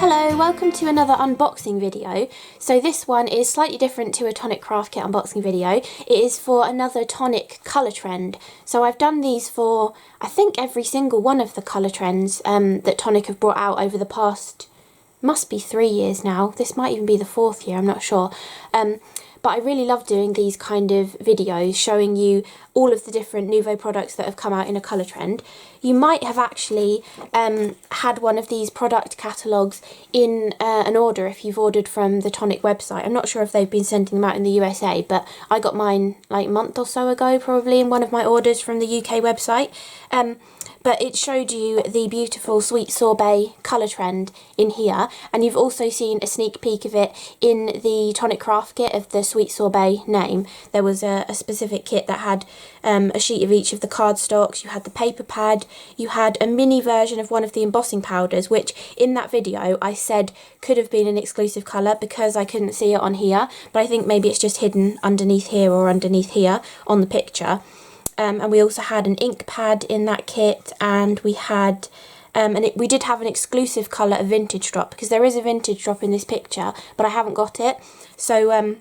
Hello, welcome to another unboxing video. So this one is slightly different to a Tonic craft kit unboxing video. It is for another Tonic colour trend. So I've done these for, I think, every single one of the colour trends that Tonic have brought out over the past, must be 3 years now. This might even be the 4th year, I'm not sure. But I really love doing these kind of videos showing you all of the different Nuvo products that have come out in a colour trend. You might have actually had one of these product catalogues in an order if you've ordered from the Tonic website. I'm not sure if they've been sending them out in the USA, but I got mine like a month or so ago probably in one of my orders from the UK website. But it showed you the beautiful Sweet Sorbet colour trend in here, and you've also seen a sneak peek of it in the Tonic craft kit of the Sweet Sorbet name. There was a specific kit that had a sheet of each of the cardstocks, you had the paper pad, you had a mini version of one of the embossing powders, which in that video I said could have been an exclusive colour because I couldn't see it on here, but I think maybe it's just hidden underneath here or underneath here on the picture. And we also had an ink pad in that kit, and we had, we did have an exclusive colour, a vintage drop, because there is a vintage drop in this picture, but I haven't got it. So,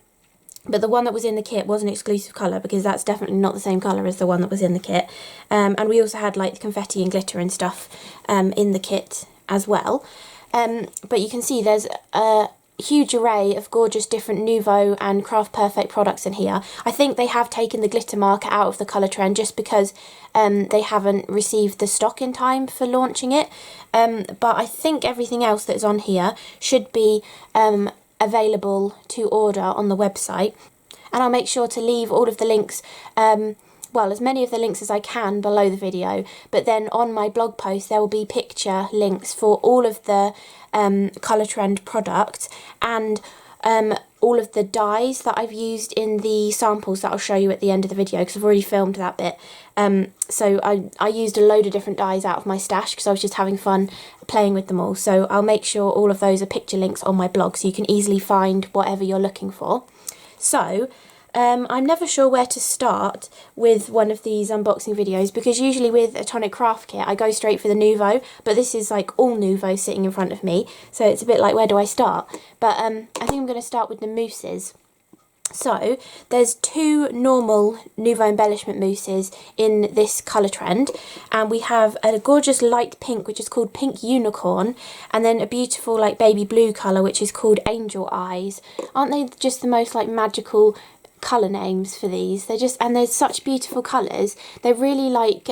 but the one that was in the kit was an exclusive colour, because that's definitely not the same colour as the one that was in the kit. And we also had like confetti and glitter and stuff in the kit as well. But you can see there's a huge array of gorgeous different Nuvo and Craft Perfect products in here. I think they have taken the glitter marker out of the colour trend just because they haven't received the stock in time for launching it. But I think everything else that's on here should be available to order on the website. And I'll make sure to leave all of the links, well, as many of the links as I can below the video, but then on my blog post there will be picture links for all of the colour trend products and all of the dyes that I've used in the samples that I'll show you at the end of the video, because I've already filmed that bit. So I used a load of different dyes out of my stash because I was just having fun playing with them all. So I'll make sure all of those are picture links on my blog so you can easily find whatever you're looking for. So I'm never sure where to start with one of these unboxing videos, because usually with a Tonic craft kit I go straight for the Nuvo, but this is like all Nuvo sitting in front of me, so it's a bit like, where do I start? But I think I'm going to start with the mousses. So there's two normal Nuvo embellishment mousses in this colour trend, and we have a gorgeous light pink which is called Pink Unicorn, and then a beautiful like baby blue colour which is called Angel Eyes. Aren't they just the most like magical colour names for these? They're just, and they're such beautiful colours. They're really like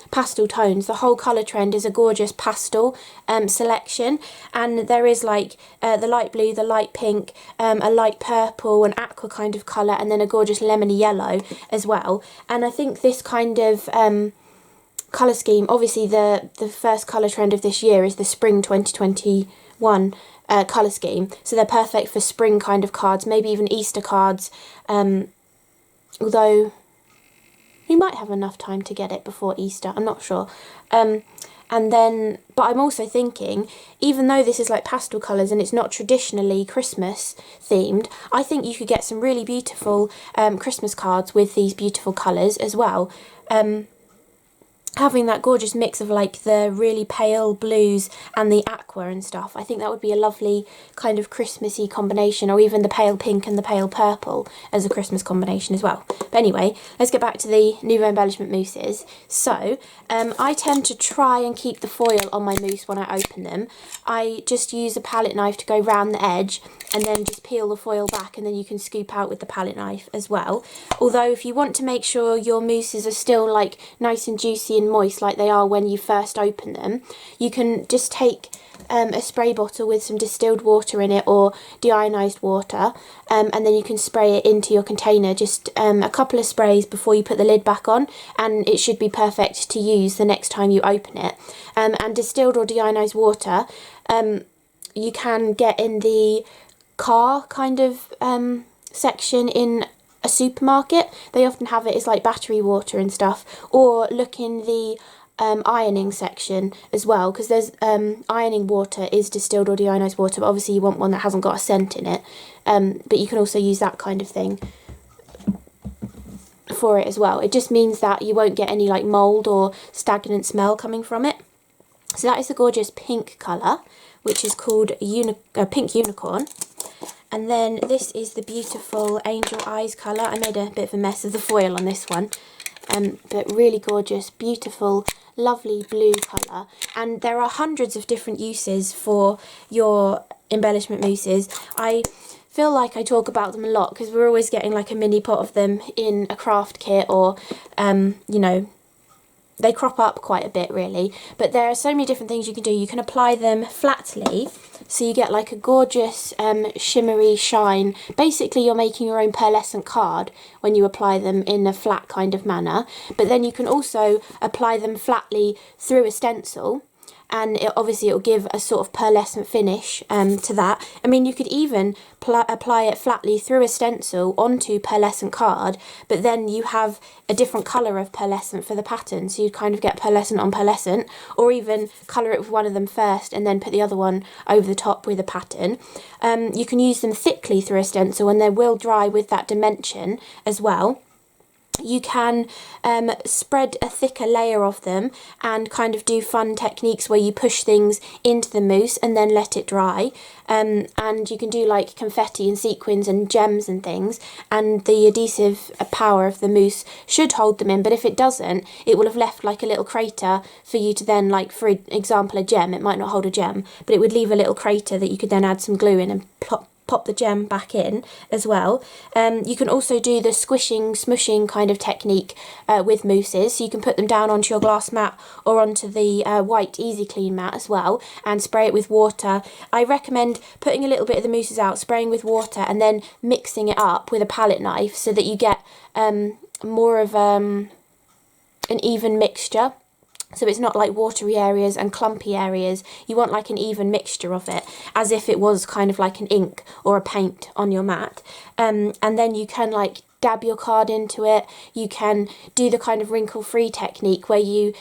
pastel tones. The whole colour trend is a gorgeous pastel selection, and there is like the light blue, the light pink, a light purple, an aqua kind of colour, and then a gorgeous lemony yellow as well. And I think this kind of colour scheme, obviously the first colour trend of this year is the spring 2021 colour scheme, so they're perfect for spring kind of cards, maybe even Easter cards, although we might have enough time to get it before Easter, I'm not sure. And then, but I'm also thinking, even though this is like pastel colours and it's not traditionally Christmas themed, I think you could get some really beautiful Christmas cards with these beautiful colours as well. Having that gorgeous mix of like the really pale blues and the aqua and stuff, I think that would be a lovely kind of Christmassy combination, or even the pale pink and the pale purple as a Christmas combination as well. But anyway, let's get back to the Nuvo embellishment mousses. So I tend to try and keep the foil on my mousse when I open them. I just use a palette knife to go round the edge and then just peel the foil back, and then you can scoop out with the palette knife as well. Although if you want to make sure your mousses are still like nice and juicy and moist like they are when you first open them, you can just take a spray bottle with some distilled water in it or deionized water, and then you can spray it into your container, just a couple of sprays before you put the lid back on, and it should be perfect to use the next time you open it. And distilled or deionized water you can get in the car kind of section in a supermarket. They often have it as like battery water and stuff, or look in the ironing section as well, because there's ironing water is distilled or deionized water, but obviously you want one that hasn't got a scent in it, but you can also use that kind of thing for it as well. It just means that you won't get any like mould or stagnant smell coming from it. So that is a gorgeous pink colour. which is called Pink Unicorn. And then this is the beautiful Angel Eyes colour. I made a bit of a mess of the foil on this one. But really gorgeous, beautiful, lovely blue colour. And there are hundreds of different uses for your embellishment mousses. I feel like I talk about them a lot because we're always getting like a mini pot of them in a craft kit, or, you know, they crop up quite a bit really. But there are so many different things you can do. You can apply them flatly, so you get like a gorgeous shimmery shine. Basically you're making your own pearlescent card when you apply them in a flat kind of manner. But then you can also apply them flatly through a stencil, and obviously it'll give a sort of pearlescent finish to that. I mean, you could even apply it flatly through a stencil onto pearlescent card, but then you have a different colour of pearlescent for the pattern, so you kind of get pearlescent on pearlescent, or even colour it with one of them first and then put the other one over the top with a pattern. You can use them thickly through a stencil, and they will dry with that dimension as well. You can spread a thicker layer of them and kind of do fun techniques where you push things into the mousse and then let it dry. And you can do like confetti and sequins and gems and things, and the adhesive power of the mousse should hold them in, but if it doesn't, it will have left like a little crater for you to then, like for example a gem, it might not hold a gem, but it would leave a little crater that you could then add some glue in and pop the gem back in as well. You can also do the squishing, smushing kind of technique with mousses, so you can put them down onto your glass mat or onto the white Easy Clean mat as well, and spray it with water. I recommend putting a little bit of the mousses out, spraying with water, and then mixing it up with a palette knife so that you get more of an even mixture. So it's not like watery areas and clumpy areas. You want like an even mixture of it, as if it was kind of like an ink or a paint on your mat. And then you can like dab your card into it. You can do the kind of wrinkle-free technique where you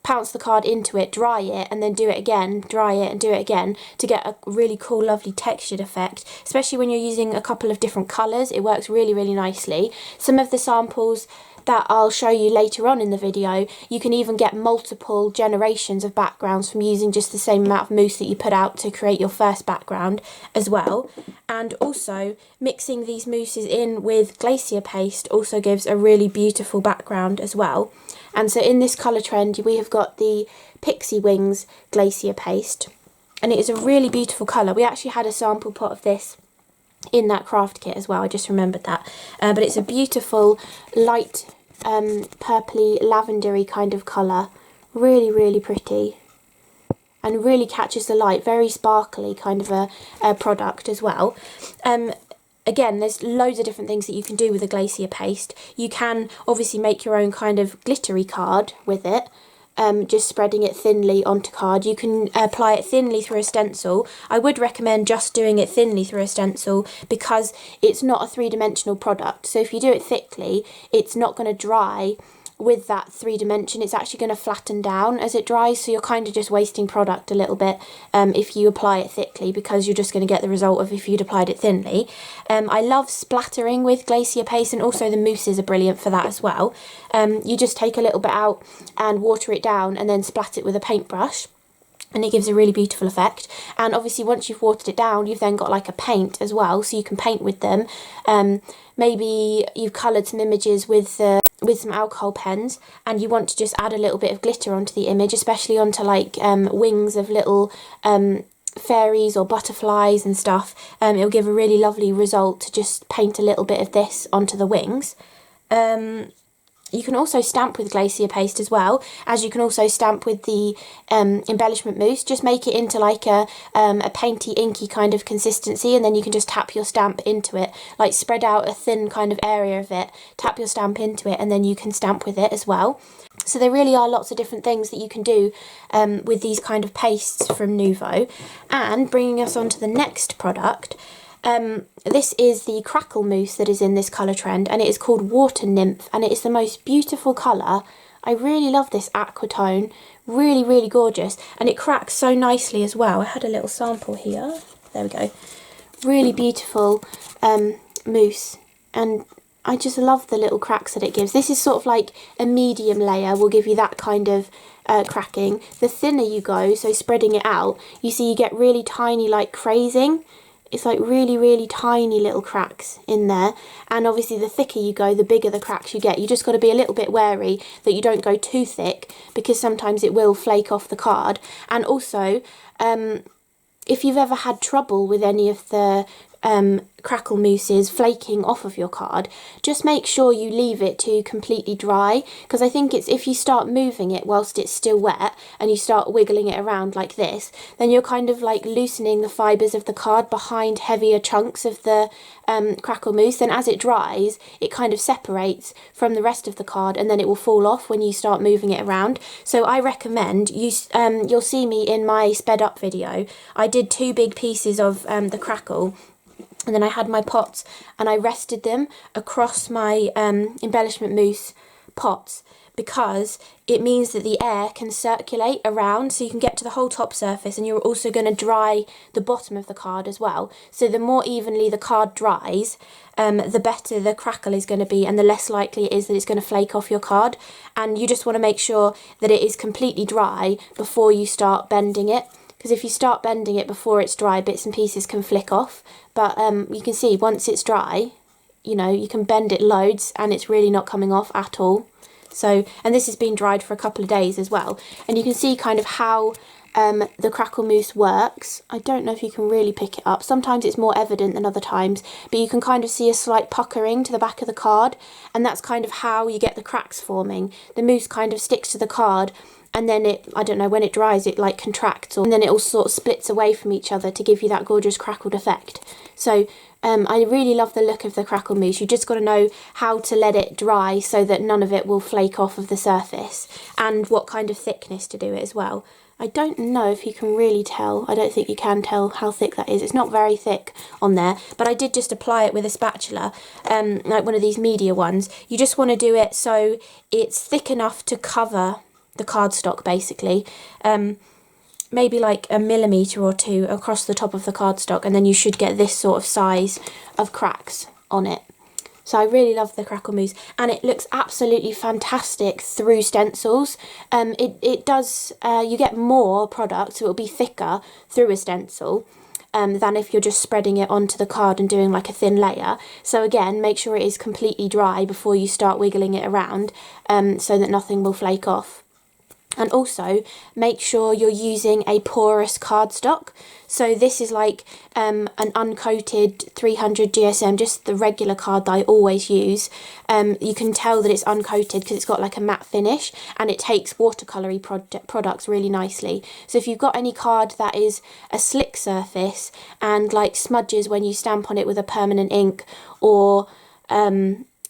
pounce the card into it, dry it, and then do it again, dry it and do it again to get a really cool, lovely textured effect. Especially when you're using a couple of different colours, it works really, really nicely. Some of the samples that I'll show you later on in the video, you can even get multiple generations of backgrounds from using just the same amount of mousse that you put out to create your first background as well. And also mixing these mousses in with Glacier paste also gives a really beautiful background as well. And so in this colour trend we have got the Pixie Wings Glacier paste, and it is a really beautiful colour. We actually had a sample pot of this in that craft kit as well, I just remembered that. But it's a beautiful light purpley lavendery kind of colour, really, really pretty, and really catches the light, very sparkly kind of a product as well. Again, there's loads of different things that you can do with a Glacier paste. You can obviously make your own kind of glittery card with it, just spreading it thinly onto card. You can apply it thinly through a stencil. I would recommend just doing it thinly through a stencil because it's not a three-dimensional product. So if you do it thickly, it's not going to dry with that 3D. It's actually going to flatten down as it dries, so you're kind of just wasting product a little bit if you apply it thickly, because you're just going to get the result of if you'd applied it thinly. I love splattering with Glacier paste, and also the mousses are brilliant for that as well. You just take a little bit out and water it down and then splat it with a paintbrush, and it gives a really beautiful effect. And obviously once you've watered it down, you've then got like a paint as well, so you can paint with them. Maybe you've coloured some images with some alcohol pens, and you want to just add a little bit of glitter onto the image, especially onto like wings of little fairies or butterflies and stuff. It'll give a really lovely result to just paint a little bit of this onto the wings. You can also stamp with Glacier paste as well, as you can also stamp with the embellishment mousse. Just make it into like a painty, inky kind of consistency, and then you can just tap your stamp into it, like spread out a thin kind of area of it, tap your stamp into it, and then you can stamp with it as well. So there really are lots of different things that you can do with these kind of pastes from Nuvo. And bringing us on to the next product, this is the Crackle mousse that is in this colour trend, and it is called Water Nymph, and it is the most beautiful colour. I really love this aqua tone, really, really gorgeous, and it cracks so nicely as well. I had a little sample here, there we go. Really beautiful mousse, and I just love the little cracks that it gives. This is sort of like a medium layer will give you that kind of cracking. The thinner you go, so spreading it out, you see you get really tiny like crazing. It's like really, really tiny little cracks in there. And obviously the thicker you go, the bigger the cracks you get. You just got to be a little bit wary that you don't go too thick, because sometimes it will flake off the card. And also, if you've ever had trouble with any of the Crackle mousses flaking off of your card, just make sure you leave it to completely dry, because I think it's if you start moving it whilst it's still wet and you start wiggling it around like this, then you're kind of like loosening the fibres of the card behind heavier chunks of the Crackle mousse. Then as it dries, it kind of separates from the rest of the card, and then it will fall off when you start moving it around. So I recommend you you'll see me in my sped up video, I did 2 big pieces of the Crackle, and then I had my pots and I rested them across my embellishment mousse pots, because it means that the air can circulate around, so you can get to the whole top surface, and you're also going to dry the bottom of the card as well. So the more evenly the card dries, the better the Crackle is going to be, and the less likely it is that it's going to flake off your card. And you just want to make sure that it is completely dry before you start bending it, because if you start bending it before it's dry, bits and pieces can flick off. But you can see once it's dry, you know, you can bend it loads and it's really not coming off at all. So, and this has been dried for a couple of days as well. And you can see kind of how the Crackle mousse works. I don't know if you can really pick it up. Sometimes it's more evident than other times, but you can kind of see a slight puckering to the back of the card. And that's kind of how you get the cracks forming. The mousse kind of sticks to the card, and then it, I don't know, when it dries it like contracts, and then it all sort of splits away from each other to give you that gorgeous crackled effect. So I really love the look of the Crackle mousse. You just got to know how to let it dry so that none of it will flake off of the surface, and what kind of thickness to do it as well. I don't know if you can really tell. I don't think you can tell how thick that is. It's not very thick on there, but I did just apply it with a spatula, like one of these media ones. You just want to do it so it's thick enough to cover the cardstock, basically. Maybe like 1 millimetre or 2 across the top of the cardstock, and then you should get this sort of size of cracks on it. So I really love the Crackle mousse, and it looks absolutely fantastic through stencils. It does, you get more product, so it'll be thicker through a stencil than if you're just spreading it onto the card and doing like a thin layer. So again, make sure it is completely dry before you start wiggling it around, so that nothing will flake off. And also make sure you're using a porous cardstock. So this is like an uncoated 300 GSM, just the regular card that I always use. You can tell that it's uncoated because it's got like a matte finish, and it takes watercolory products really nicely. So if you've got any card that is a slick surface and like smudges when you stamp on it with a permanent ink, or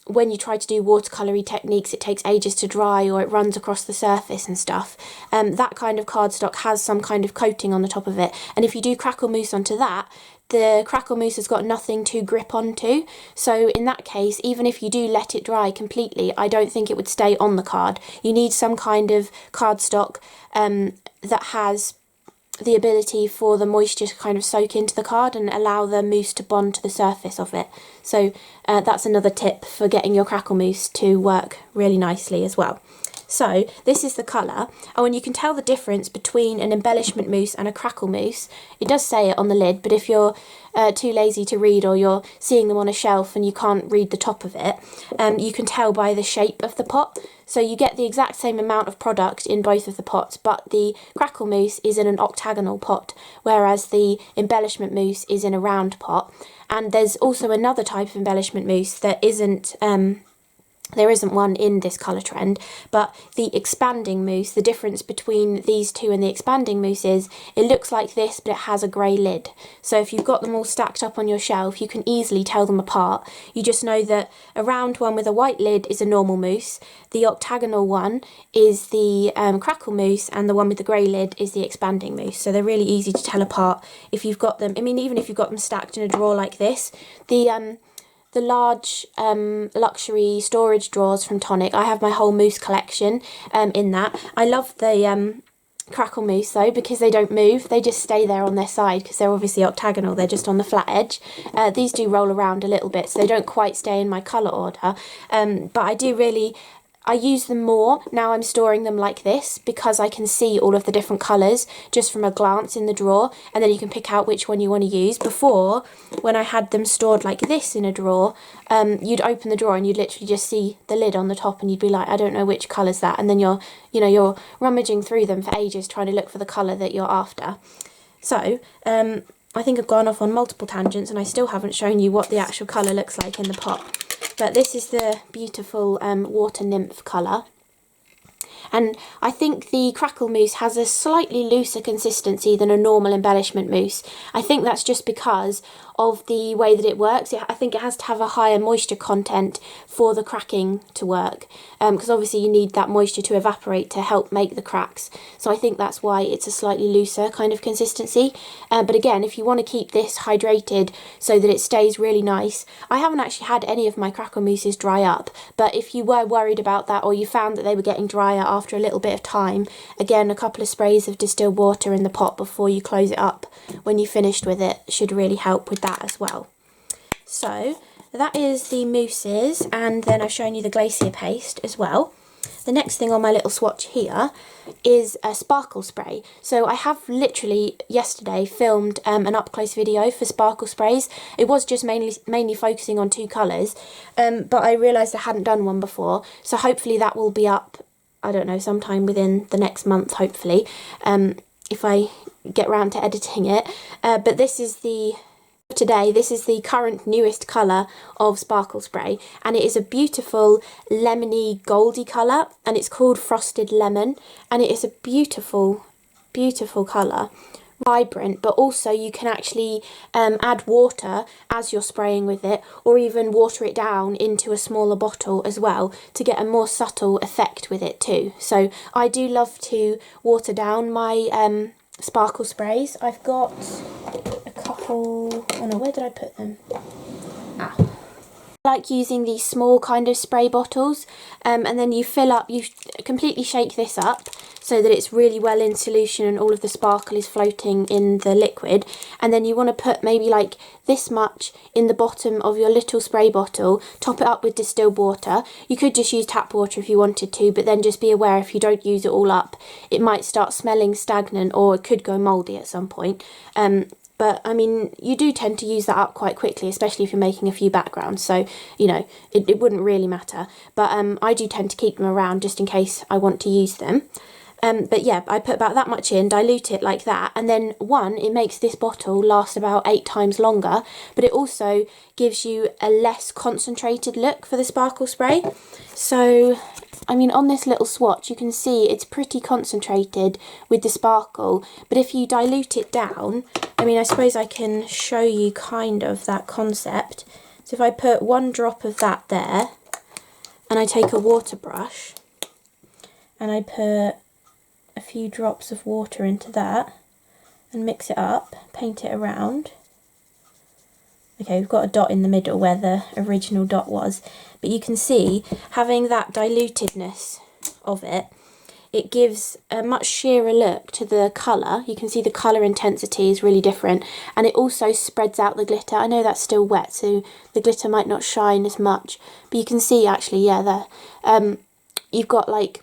when you try to do watercolory techniques, it takes ages to dry, or it runs across the surface and stuff. That kind of cardstock has some kind of coating on the top of it. And if you do Crackle mousse onto that, the Crackle mousse has got nothing to grip onto. So in that case, even if you do let it dry completely, I don't think it would stay on the card. You need some kind of cardstock that has the ability for the moisture to kind of soak into the card and allow the mousse to bond to the surface of it. So that's another tip for getting your Crackle mousse to work really nicely as well. So this is the colour. Oh, and you can tell the difference between an embellishment mousse and a Crackle mousse. It does say it on the lid, but if you're too lazy to read, or you're seeing them on a shelf and you can't read the top of it, you can tell by the shape of the pot. So you get the exact same amount of product in both of the pots, but the Crackle mousse is in an octagonal pot, whereas the embellishment mousse is in a round pot. And there's also another type of embellishment mousse that isn't there isn't one in this colour trend, but the expanding mousse, the difference between these two and the expanding mousse is it looks like this, but it has a grey lid. So if you've got them all stacked up on your shelf, you can easily tell them apart. You just know that a round one with a white lid is a normal mousse, the octagonal one is the Crackle mousse, and the one with the grey lid is the expanding mousse. So they're really easy to tell apart if you've got them. I mean, even if you've got them stacked in a drawer like this, the large luxury storage drawers from Tonic, I have my whole mousse collection in that. I love the Crackle mousse though, because they don't move, they just stay there on their side because they're obviously octagonal, they're just on the flat edge. These do roll around a little bit, so they don't quite stay in my colour order, but I use them more now. I'm storing them like this because I can see all of the different colours just from a glance in the drawer, and then you can pick out which one you want to use. Before, when I had them stored like this in a drawer, you'd open the drawer and you'd literally just see the lid on the top and you'd be like, I don't know which colour's that, and then you're rummaging through them for ages trying to look for the colour that you're after. So, I think I've gone off on multiple tangents and I still haven't shown you what the actual colour looks like in the pot. But this is the beautiful water nymph colour. And I think the Crackle mousse has a slightly looser consistency than a normal embellishment mousse. I think that's just because of the way that it works. I think it has to have a higher moisture content for the cracking to work, because obviously you need that moisture to evaporate to help make the cracks. So I think that's why it's a slightly looser kind of consistency. But again, if you want to keep this hydrated so that it stays really nice, I haven't actually had any of my Crackle mousses dry up, but if you were worried about that or you found that they were getting drier after a little bit of time, again, a couple of sprays of distilled water in the pot before you close it up when you've finished with it should really help with that as well. So that is the mousses, and then I've shown you the Glacier paste as well. The next thing on my little swatch here is a sparkle spray. So I have literally yesterday filmed an up-close video for sparkle sprays. It was just mainly focusing on 2 colours, but I realised I hadn't done one before, so hopefully that will be up, I don't know, sometime within the next month, hopefully, if I get round to editing it. But this is the current newest colour of sparkle spray, and it is a beautiful lemony goldy colour, and it's called Frosted Lemon, and it is a beautiful colour. Vibrant, but also you can actually add water as you're spraying with it, or even water it down into a smaller bottle as well to get a more subtle effect with it too. So I do love to water down my sparkle sprays. I've got a couple, oh no, where did I put them? I like using these small kind of spray bottles, and then you completely shake this up so that it's really well in solution and all of the sparkle is floating in the liquid, and then you want to put maybe like this much in the bottom of your little spray bottle, top it up with distilled water. You could just use tap water if you wanted to, but then just be aware if you don't use it all up, it might start smelling stagnant or it could go mouldy at some point. But I mean, you do tend to use that up quite quickly, especially if you're making a few backgrounds, so you know, it wouldn't really matter. But I do tend to keep them around just in case I want to use them. But yeah, I put about that much in, dilute it like that, and then it makes this bottle last about 8 times longer, but it also gives you a less concentrated look for the sparkle spray. So I mean, on this little swatch you can see it's pretty concentrated with the sparkle, but if you dilute it down, I mean, I suppose I can show you kind of that concept. So if I put 1 drop of that there, and I take a water brush and I put a few drops of water into that and mix it up, paint it around. Okay, we've got a dot in the middle where the original dot was, but you can see having that dilutedness of it, it gives a much sheerer look to the colour. You can see the colour intensity is really different, and it also spreads out the glitter. I know that's still wet, so the glitter might not shine as much, but you can see actually, yeah, there, you've got like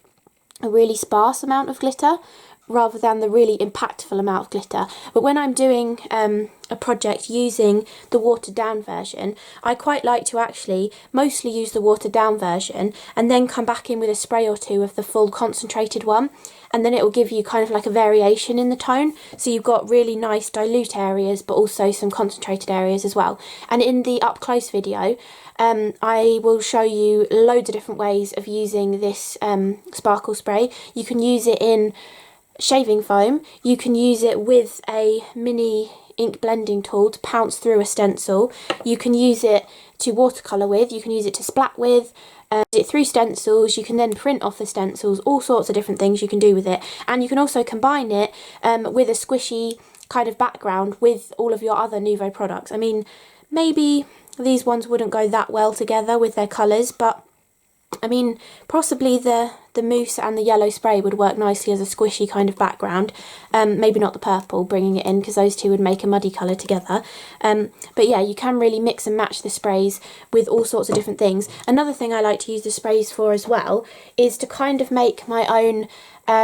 a really sparse amount of glitter rather than the really impactful amount of glitter. But when I'm doing a project using the watered down version, I quite like to actually mostly use the watered down version and then come back in with a spray or 2 of the full concentrated one, and then it will give you kind of like a variation in the tone. So you've got really nice dilute areas but also some concentrated areas as well. And in the up close video I will show you loads of different ways of using this sparkle spray. You can use it in shaving foam, you can use it with a mini ink blending tool to pounce through a stencil, you can use it to watercolour with, you can use it to splat with, it through stencils, you can then print off the stencils, all sorts of different things you can do with it. And you can also combine it with a squishy kind of background with all of your other Nuvo products. I mean, maybe these ones wouldn't go that well together with their colours, but I mean, possibly the the mousse and the yellow spray would work nicely as a squishy kind of background. Maybe not the purple, bringing it in, because those two would make a muddy colour together. But yeah, you can really mix and match the sprays with all sorts of different things. Another thing I like to use the sprays for as well is to kind of make my own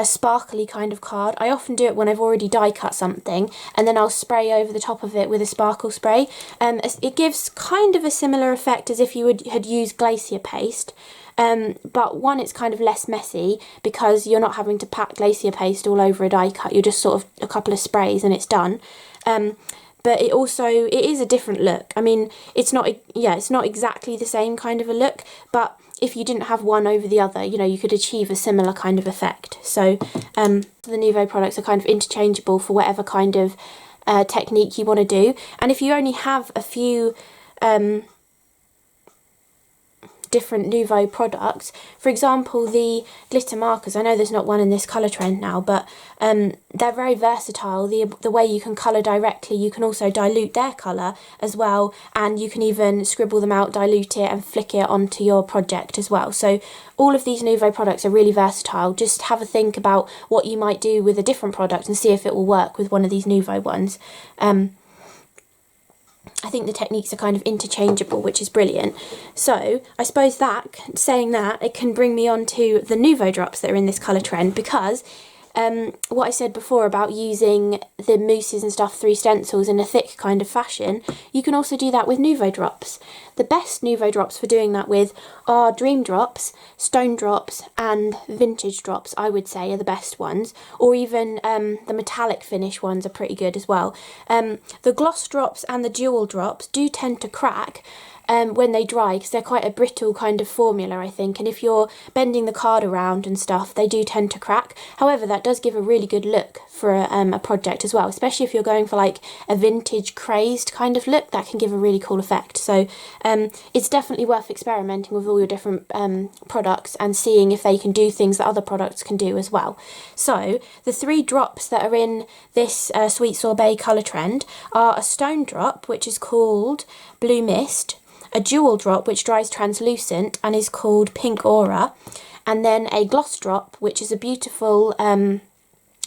sparkly kind of card. I often do it when I've already die cut something, and then I'll spray over the top of it with a sparkle spray. It gives kind of a similar effect as if you had used Glacier paste, but one, it's kind of less messy because you're not having to pack Glacier paste all over a die cut. You're just sort of a couple of sprays and it's done. But it is a different look. I mean, it's not exactly the same kind of a look, but if you didn't have one over the other, you know, you could achieve a similar kind of effect. So the Nuvo products are kind of interchangeable for whatever kind of technique you want to do. And if you only have a few different Nuvo products, for example the glitter markers, I know there's not one in this colour trend now, but they're very versatile. The way you can colour directly, you can also dilute their colour as well, and you can even scribble them out, dilute it and flick it onto your project as well. So all of these Nuvo products are really versatile. Just have a think about what you might do with a different product and see if it will work with one of these Nuvo ones. I think the techniques are kind of interchangeable, which is brilliant. So I suppose saying that, it can bring me on to the Nuvo drops that are in this colour trend, because what I said before about using the mousses and stuff through stencils in a thick kind of fashion, you can also do that with Nuvo drops. The best Nuvo drops for doing that with are Dream Drops, Stone Drops and Vintage Drops, I would say, are the best ones, or even the metallic finish ones are pretty good as well. The Gloss Drops and the Jewel Drops do tend to crack when they dry, because they're quite a brittle kind of formula, I think, and if you're bending the card around and stuff, they do tend to crack. However, that does give a really good look for a project as well, especially if you're going for like a vintage crazed kind of look. That can give a really cool effect. So it's definitely worth experimenting with all your different products and seeing if they can do things that other products can do as well. So the 3 drops that are in this Sweet Sorbet colour trend are a Stone Drop, which is called Blue Mist, a Jewel Drop, which dries translucent and is called Pink Aura, and then a Gloss Drop, which is a beautiful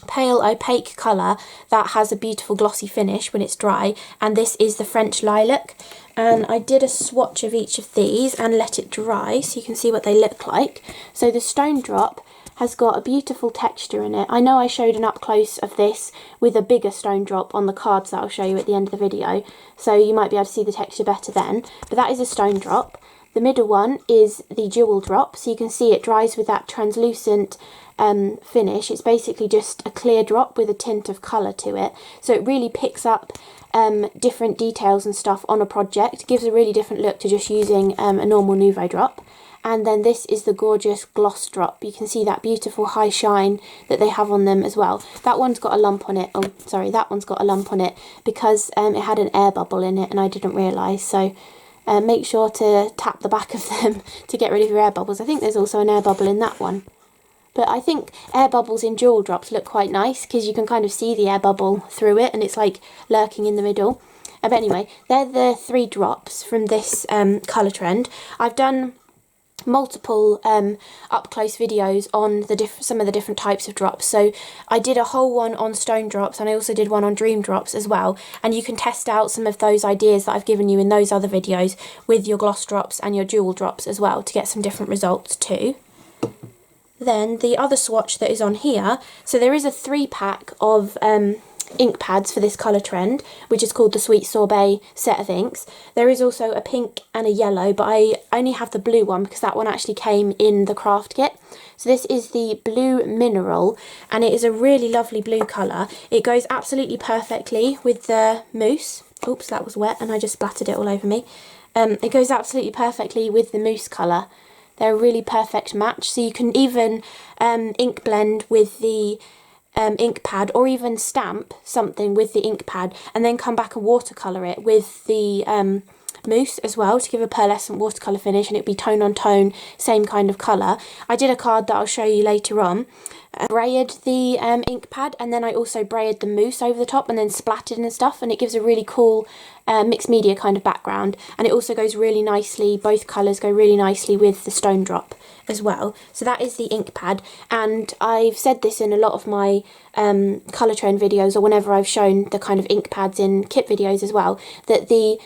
pale opaque colour that has a beautiful glossy finish when it's dry, and this is the French Lilac. And I did a swatch of each of these and let it dry so you can see what they look like. So the Stone Drop has got a beautiful texture in it. I know I showed an up close of this with a bigger Stone Drop on the cards that I'll show you at the end of the video, so you might be able to see the texture better then, but that is a Stone Drop. The middle one is the Jewel Drop, so you can see it dries with that translucent finish. It's basically just a clear drop with a tint of colour to it, so it really picks up different details and stuff on a project. It gives a really different look to just using a normal Nuvo drop. And then this is the gorgeous Gloss Drop. You can see that beautiful high shine that they have on them as well. That one's got a lump on it. Oh, sorry, that one's got a lump on it because it had an air bubble in it and I didn't realise. So make sure to tap the back of them to get rid of your air bubbles. I think there's also an air bubble in that one. But I think air bubbles in Jewel Drops look quite nice because you can kind of see the air bubble through it and it's like lurking in the middle. But anyway, they're the 3 drops from this colour trend. I've done multiple up close videos on some of the different types of drops, so I did a whole one on Stone Drops and I also did one on Dream Drops as well, and you can test out some of those ideas that I've given you in those other videos with your Gloss Drops and your Jewel Drops as well to get some different results too. Then the other swatch that is on here, so there is a 3-pack of ink pads for this colour trend, which is called the Sweet Sorbet set of inks. There is also a pink and a yellow, but I only have the blue one because that one actually came in the craft kit. So this is the Blue Mineral, and it is a really lovely blue colour. It goes absolutely perfectly with the mousse. Oops, that was wet and I just splattered it all over me. It goes absolutely perfectly with the mousse colour. They're a really perfect match, so you can even ink blend with the ink pad, or even stamp something with the ink pad and then come back and watercolour it with the mousse as well to give a pearlescent watercolour finish, and it'd be tone on tone, same kind of colour. I did a card that I'll show you later on. Brayed the ink pad, and then I also brayed the mousse over the top and then splattered and stuff, and it gives a really cool mixed media kind of background, and it also goes really nicely, both colours go really nicely with the stone drop as well. So that is the ink pad, and I've said this in a lot of my colour trend videos, or whenever I've shown the kind of ink pads in kit videos as well, that the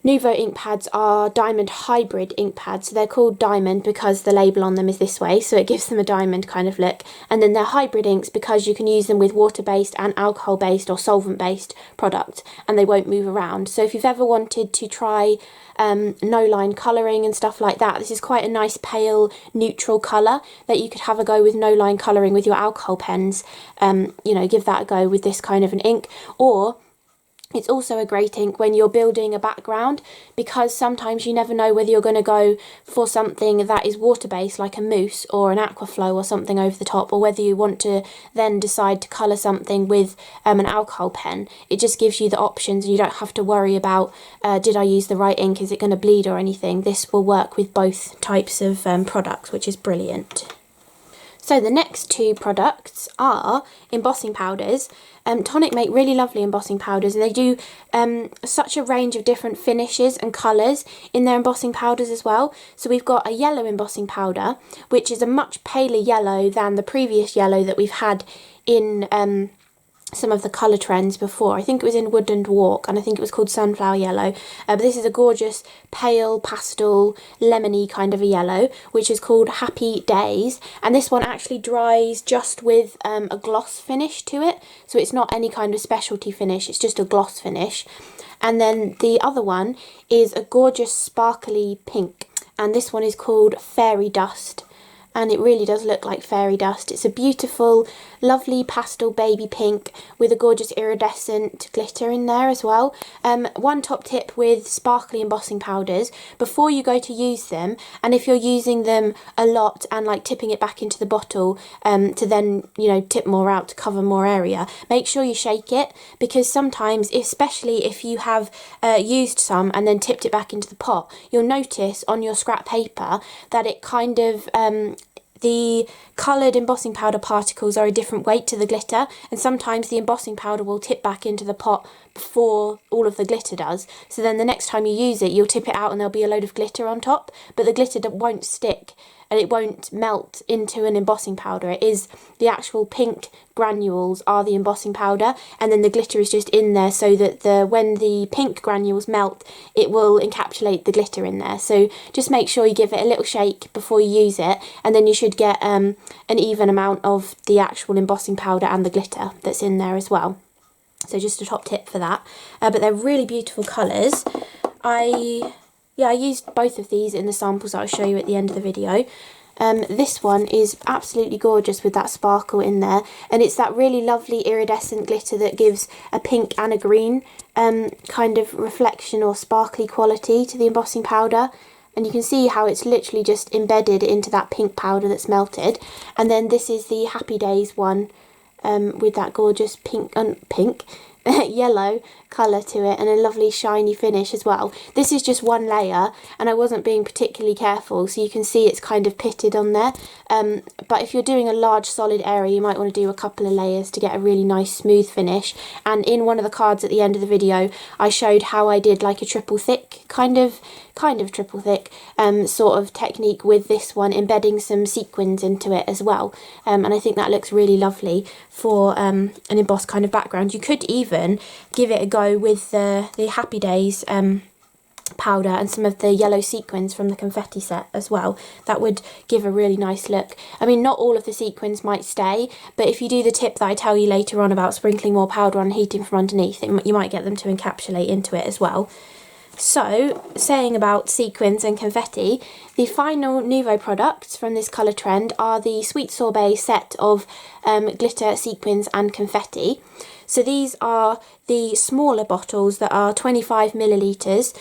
Nuvo ink pads are diamond hybrid ink pads. So they're called diamond because the label on them is this way, so it gives them a diamond kind of look. And then they're hybrid inks because you can use them with water-based and alcohol-based or solvent-based products, and they won't move around. So if you've ever wanted to try no-line colouring and stuff like that, this is quite a nice pale neutral colour that you could have a go with no-line colouring with your alcohol pens. You know, give that a go with this kind of an ink. Or it's also a great ink when you're building a background, because sometimes you never know whether you're going to go for something that is water-based like a mousse or an aquaflow or something over the top, or whether you want to then decide to colour something with an alcohol pen. It just gives you the options, and you don't have to worry about did I use the right ink, is it going to bleed or anything. This will work with both types of products, which is brilliant. So the next two products are embossing powders. Tonic make really lovely embossing powders, and they do such a range of different finishes and colours in their embossing powders as well. So we've got a yellow embossing powder, which is a much paler yellow than the previous yellow that we've had in some of the colour trends before. I think it was in Woodland Walk, and I think it was called Sunflower Yellow. But this is a gorgeous pale pastel lemony kind of a yellow, which is called Happy Days, and this one actually dries just with a gloss finish to it, so it's not any kind of specialty finish, it's just a gloss finish. And then the other one is a gorgeous sparkly pink, and this one is called Fairy Dust. And it really does look like fairy dust. It's a beautiful, lovely pastel baby pink with a gorgeous iridescent glitter in there as well. One top tip with sparkly embossing powders, before you go to use them, and if you're using them a lot and like tipping it back into the bottle to then, you know, tip more out to cover more area, make sure you shake it, because sometimes, especially if you have used some and then tipped it back into the pot, you'll notice on your scrap paper that it kind of the coloured embossing powder particles are a different weight to the glitter, and sometimes the embossing powder will tip back into the pot before all of the glitter does. So then the next time you use it, you'll tip it out and there'll be a load of glitter on top, but the glitter won't stick and it won't melt into an embossing powder. It is the actual pink granules are the embossing powder, and then the glitter is just in there so that when the pink granules melt, it will encapsulate the glitter in there. So just make sure you give it a little shake before you use it, and then you should get an even amount of the actual embossing powder and the glitter that's in there as well. So just a top tip for that. But they're really beautiful colours. I used both of these in the samples that I'll show you at the end of the video. This one is absolutely gorgeous with that sparkle in there, and it's that really lovely iridescent glitter that gives a pink and a green kind of reflection or sparkly quality to the embossing powder. And you can see how it's literally just embedded into that pink powder that's melted. And then this is the Happy Days one with that gorgeous pink yellow colour to it, and a lovely shiny finish as well. This is just one layer, and I wasn't being particularly careful, so you can see it's kind of pitted on there. But if you're doing a large solid area, you might want to do a couple of layers to get a really nice smooth finish. And in one of the cards at the end of the video, I showed how I did like a triple thick kind of triple thick sort of technique with this one, embedding some sequins into it as well. And I think that looks really lovely for an embossed kind of background. You could even give it a go with the Happy Days powder and some of the yellow sequins from the Confetti set as well. That would give a really nice look. I mean, not all of the sequins might stay, but if you do the tip that I tell you later on about sprinkling more powder on and heating from underneath, you might get them to encapsulate into it as well. So, saying about sequins and confetti, the final Nuvo products from this colour trend are the Sweet Sorbet set of glitter, sequins and confetti. So these are the smaller bottles that are 25 millilitres.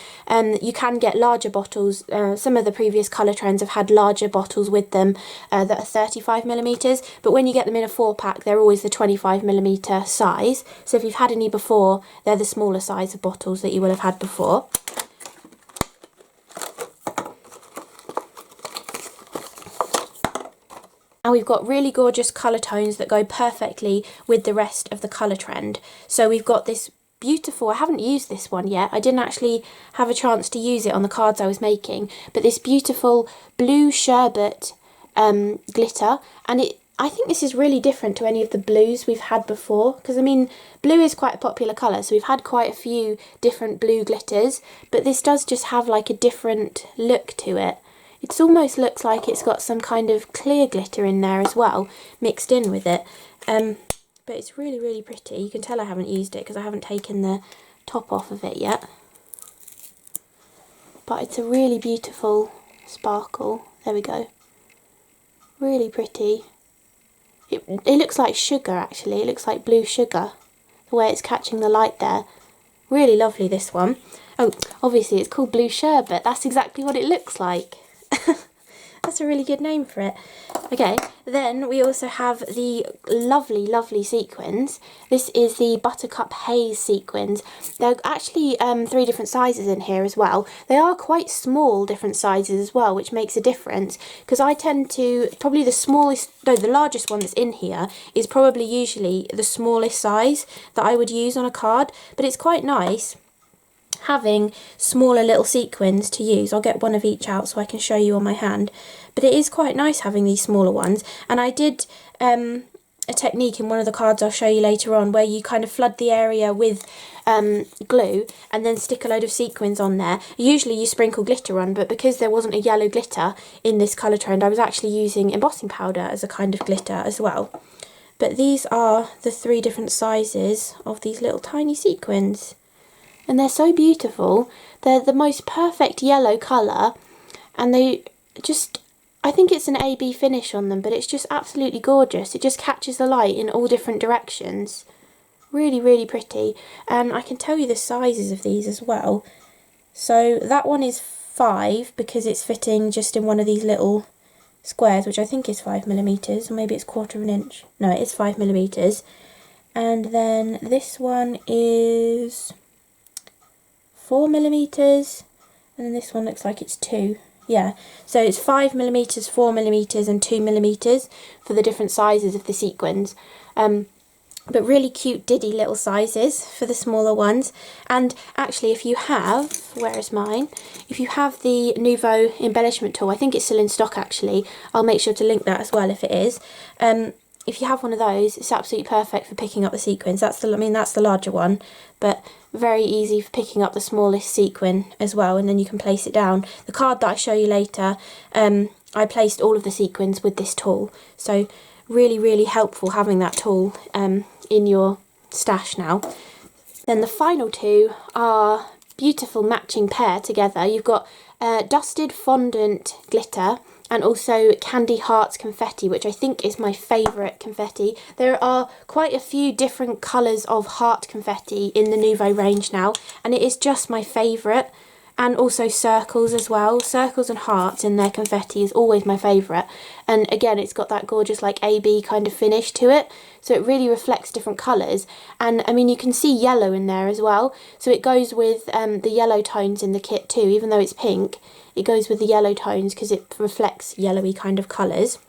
You can get larger bottles. Some of the previous colour trends have had larger bottles with them that are 35 millimetres, but when you get them in a 4-pack, they're always the 25 millimetre size. So if you've had any before, they're the smaller size of bottles that you will have had before. And we've got really gorgeous colour tones that go perfectly with the rest of the colour trend. So we've got this beautiful, I haven't used this one yet, I didn't actually have a chance to use it on the cards I was making, but this beautiful blue sherbet glitter, and I think this is really different to any of the blues we've had before, because I mean, blue is quite a popular colour, so we've had quite a few different blue glitters, but this does just have like a different look to it. It almost looks like it's got some kind of clear glitter in there as well, mixed in with it. But it's really, really pretty. You can tell I haven't used it because I haven't taken the top off of it yet. But it's a really beautiful sparkle. There we go. Really pretty. It looks like sugar, actually. It looks like blue sugar, the way it's catching the light there. Really lovely, this one. Oh, obviously it's called Blue Sherbet. That's exactly what it looks like. That's a really good name for it. Okay, then we also have the lovely, lovely sequins. This is the Buttercup Haze sequins. There are actually 3 different sizes in here as well. They are quite small different sizes as well, which makes a difference, because I tend to, probably the smallest, no, the largest one that's in here is probably usually the smallest size that I would use on a card, but it's quite nice having smaller little sequins to use. I'll get one of each out so I can show you on my hand, but it is quite nice having these smaller ones. And I did a technique in one of the cards I'll show you later on where you kind of flood the area with glue and then stick a load of sequins on there. Usually you sprinkle glitter on, but because there wasn't a yellow glitter in this colour trend, I was actually using embossing powder as a kind of glitter as well. But these are the 3 different sizes of these little tiny sequins. And they're so beautiful. They're the most perfect yellow colour, and they just, I think it's an AB finish on them, but it's just absolutely gorgeous. It just catches the light in all different directions. Really, really pretty. I can tell you the sizes of these as well. So that one is 5 because it's fitting just in one of these little squares, which I think is 5 millimetres, or maybe it's 1/4 of an inch. No, it is 5 millimetres. And then this one is 4 millimetres, and then this one looks like it's 2. Yeah, so it's 5 millimetres, 4 millimetres, and 2 millimetres for the different sizes of the sequins. But really cute diddy little sizes for the smaller ones. And actually, if you have, where is mine? If you have the Nuvo embellishment tool, I think it's still in stock actually. I'll make sure to link that as well if it is. If you have one of those, it's absolutely perfect for picking up the sequins. That's the larger one, but very easy for picking up the smallest sequin as well, and then you can place it down. The card that I show you later, I placed all of the sequins with this tool, so really, really helpful having that tool in your stash now. Then the final 2 are beautiful matching pair together. You've got Dusted Fondant Glitter and also Candy Hearts Confetti, which I think is my favourite confetti. There are quite a few different colours of heart confetti in the Nuvo range now, and it is just my favourite. And also circles as well. Circles and hearts in their confetti is always my favourite. And again, it's got that gorgeous like AB kind of finish to it. So it really reflects different colours. And I mean, you can see yellow in there as well. So it goes with the yellow tones in the kit too, even though it's pink. It goes with the yellow tones because it reflects yellowy kind of colours.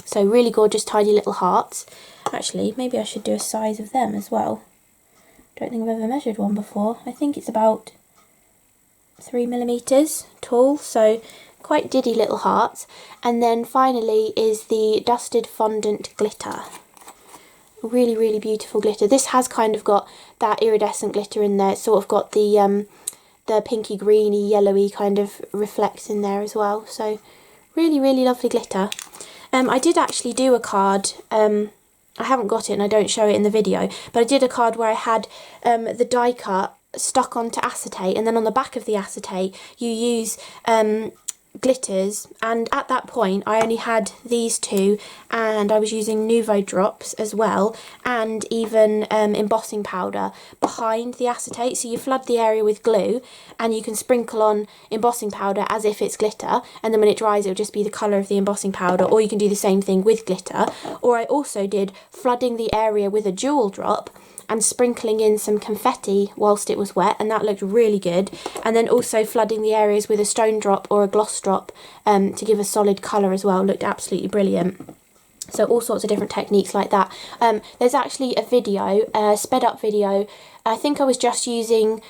So really gorgeous tiny little hearts. Actually, maybe I should do a size of them as well. Don't think I've ever measured one before. I think it's about 3 millimetres tall, so quite diddy little hearts. And then finally is the Dusted Fondant Glitter. Really, really beautiful glitter. This has kind of got that iridescent glitter in there. It's sort of got the pinky greeny yellowy kind of reflects in there as well. So really, really lovely glitter. I did actually do a card, I haven't got it and I don't show it in the video, but I did a card where I had the die cut stuck onto acetate, and then on the back of the acetate you use glitters, and at that point I only had these two, and I was using Nuvo drops as well, and even embossing powder behind the acetate. So you flood the area with glue and you can sprinkle on embossing powder as if it's glitter, and then when it dries it'll just be the colour of the embossing powder, or you can do the same thing with glitter. Or I also did flooding the area with a jewel drop and sprinkling in some confetti whilst it was wet, and that looked really good. And then also flooding the areas with a stone drop or a gloss drop to give a solid colour as well. Looked absolutely brilliant. So all sorts of different techniques like that. There's actually a video, a sped up video. I think I was just using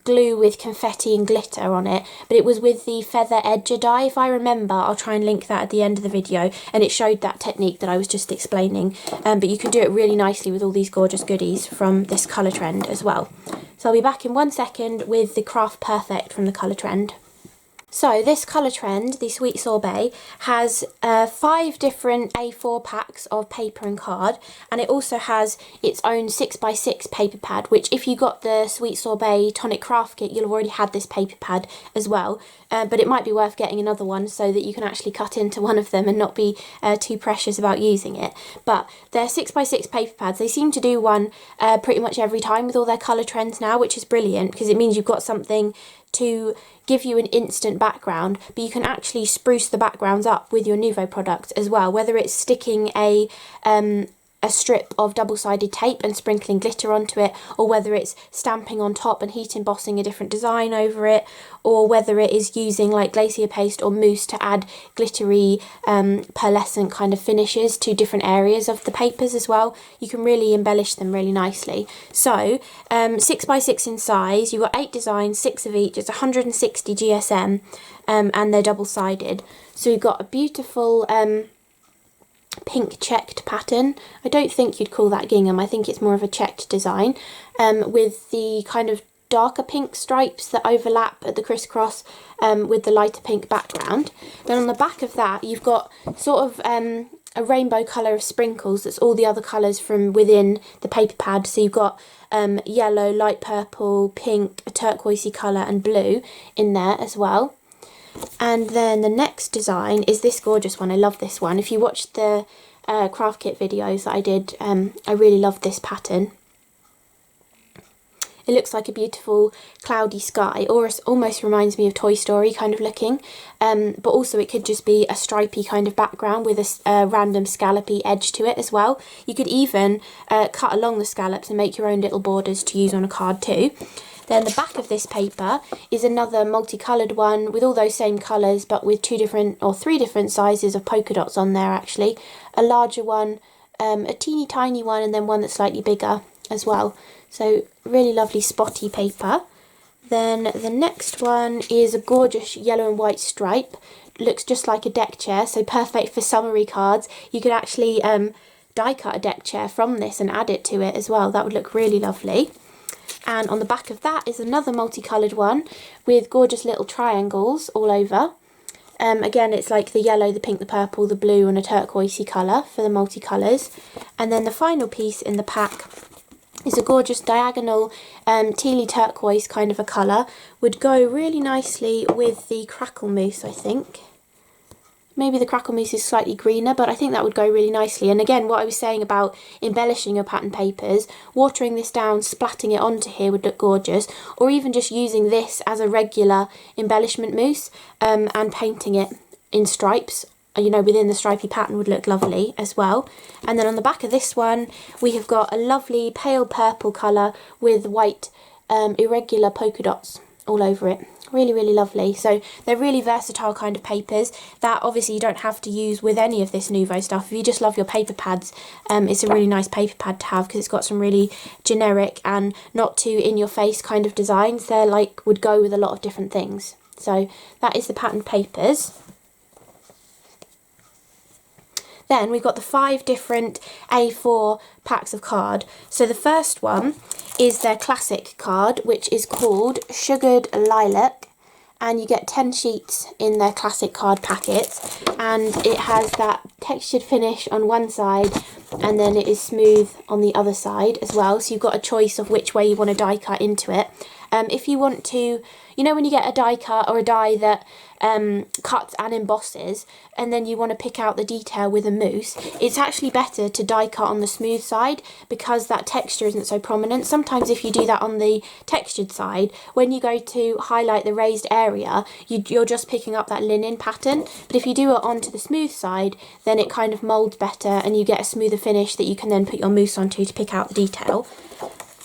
glue with confetti and glitter on it, but it was with the feather edger die, if I remember. I'll try and link that at the end of the video, and it showed that technique that I was just explaining. But you can do it really nicely with all these gorgeous goodies from this colour trend as well. So I'll be back in 1 second with the Craft Perfect from the colour trend. So this colour trend, the Sweet Sorbet, has 5 different A4 packs of paper and card, and it also has its own 6x6 paper pad, which if you got the Sweet Sorbet Tonic Craft Kit, you'll have already had this paper pad as well. But it might be worth getting another one so that you can actually cut into one of them and not be too precious about using it. But they're 6x6 paper pads. They seem to do one pretty much every time with all their colour trends now, which is brilliant because it means you've got something to give you an instant background, but you can actually spruce the backgrounds up with your Nuvo product as well, whether it's sticking a strip of double-sided tape and sprinkling glitter onto it, or whether it's stamping on top and heat embossing a different design over it, or whether it is using like Glacier paste or mousse to add glittery pearlescent kind of finishes to different areas of the papers as well. You can really embellish them really nicely. So 6x6 in size, you've got 8 designs, 6 of each. It's 160 GSM, and they're double-sided. So you've got a beautiful pink checked pattern. I don't think you'd call that gingham, I think it's more of a checked design, with the kind of darker pink stripes that overlap at the crisscross with the lighter pink background. Then on the back of that you've got sort of a rainbow colour of sprinkles. That's all the other colours from within the paper pad. So you've got yellow, light purple, pink, a turquoisey colour and blue in there as well. And then the next design is this gorgeous one. I love this one. If you watched the craft kit videos that I did, I really love this pattern. It looks like a beautiful cloudy sky, or it almost reminds me of Toy Story kind of looking, but also it could just be a stripy kind of background with a random scallopy edge to it as well. You could even cut along the scallops and make your own little borders to use on a card too. Then the back of this paper is another multicoloured one with all those same colours, but with 2 different or 3 different sizes of polka dots on there actually. A larger one, a teeny tiny one, and then one that's slightly bigger as well. So really lovely spotty paper. Then the next one is a gorgeous yellow and white stripe. Looks just like a deck chair, so perfect for summery cards. You could actually die cut a deck chair from this and add it to it as well. That would look really lovely. And on the back of that is another multicoloured one with gorgeous little triangles all over. Again, it's like the yellow, the pink, the purple, the blue and a turquoisey colour for the multicolours. And then the final piece in the pack is a gorgeous diagonal tealy turquoise kind of a colour. Would go really nicely with the Crackle mousse, I think. Maybe the Crackle mousse is slightly greener, but I think that would go really nicely. And again, what I was saying about embellishing your pattern papers, watering this down, splatting it onto here would look gorgeous, or even just using this as a regular embellishment mousse and painting it in stripes, you know, within the stripy pattern would look lovely as well. And then on the back of this one, we have got a lovely pale purple colour with white irregular polka dots all over it. Really, really lovely. So they're really versatile kind of papers that obviously you don't have to use with any of this Nuvo stuff. If you just love your paper pads, it's a really nice paper pad to have because it's got some really generic and not too in your face kind of designs. They're like, would go with a lot of different things. So that is the pattern papers. Then we've got the 5 different A4 packs of card. So the first one is their classic card, which is called Sugared Lilac, and you get 10 sheets in their classic card packets, and it has that textured finish on one side and then it is smooth on the other side as well, so you've got a choice of which way you want to die cut into it. If you want to, you know when you get a die cut or a die that cuts and embosses, and then you want to pick out the detail with a mousse, it's actually better to die cut on the smooth side because that texture isn't so prominent. Sometimes if you do that on the textured side, when you go to highlight the raised area, you're just picking up that linen pattern, but if you do it onto the smooth side, then it kind of moulds better and you get a smoother finish that you can then put your mousse onto to pick out the detail.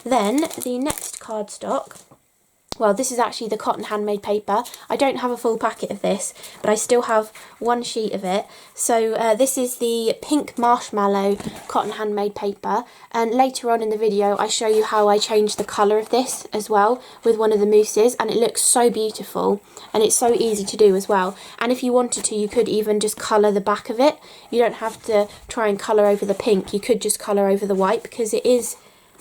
Then the next cardstock, well, this is actually the cotton handmade paper. I don't have a full packet of this, but I still have one sheet of it. So this is the pink marshmallow cotton handmade paper, and later on in the video I show you how I changed the colour of this as well with one of the mousses, and it looks so beautiful and it's so easy to do as well. And if you wanted to, you could even just colour the back of it. You don't have to try and colour over the pink, you could just colour over the white because it is,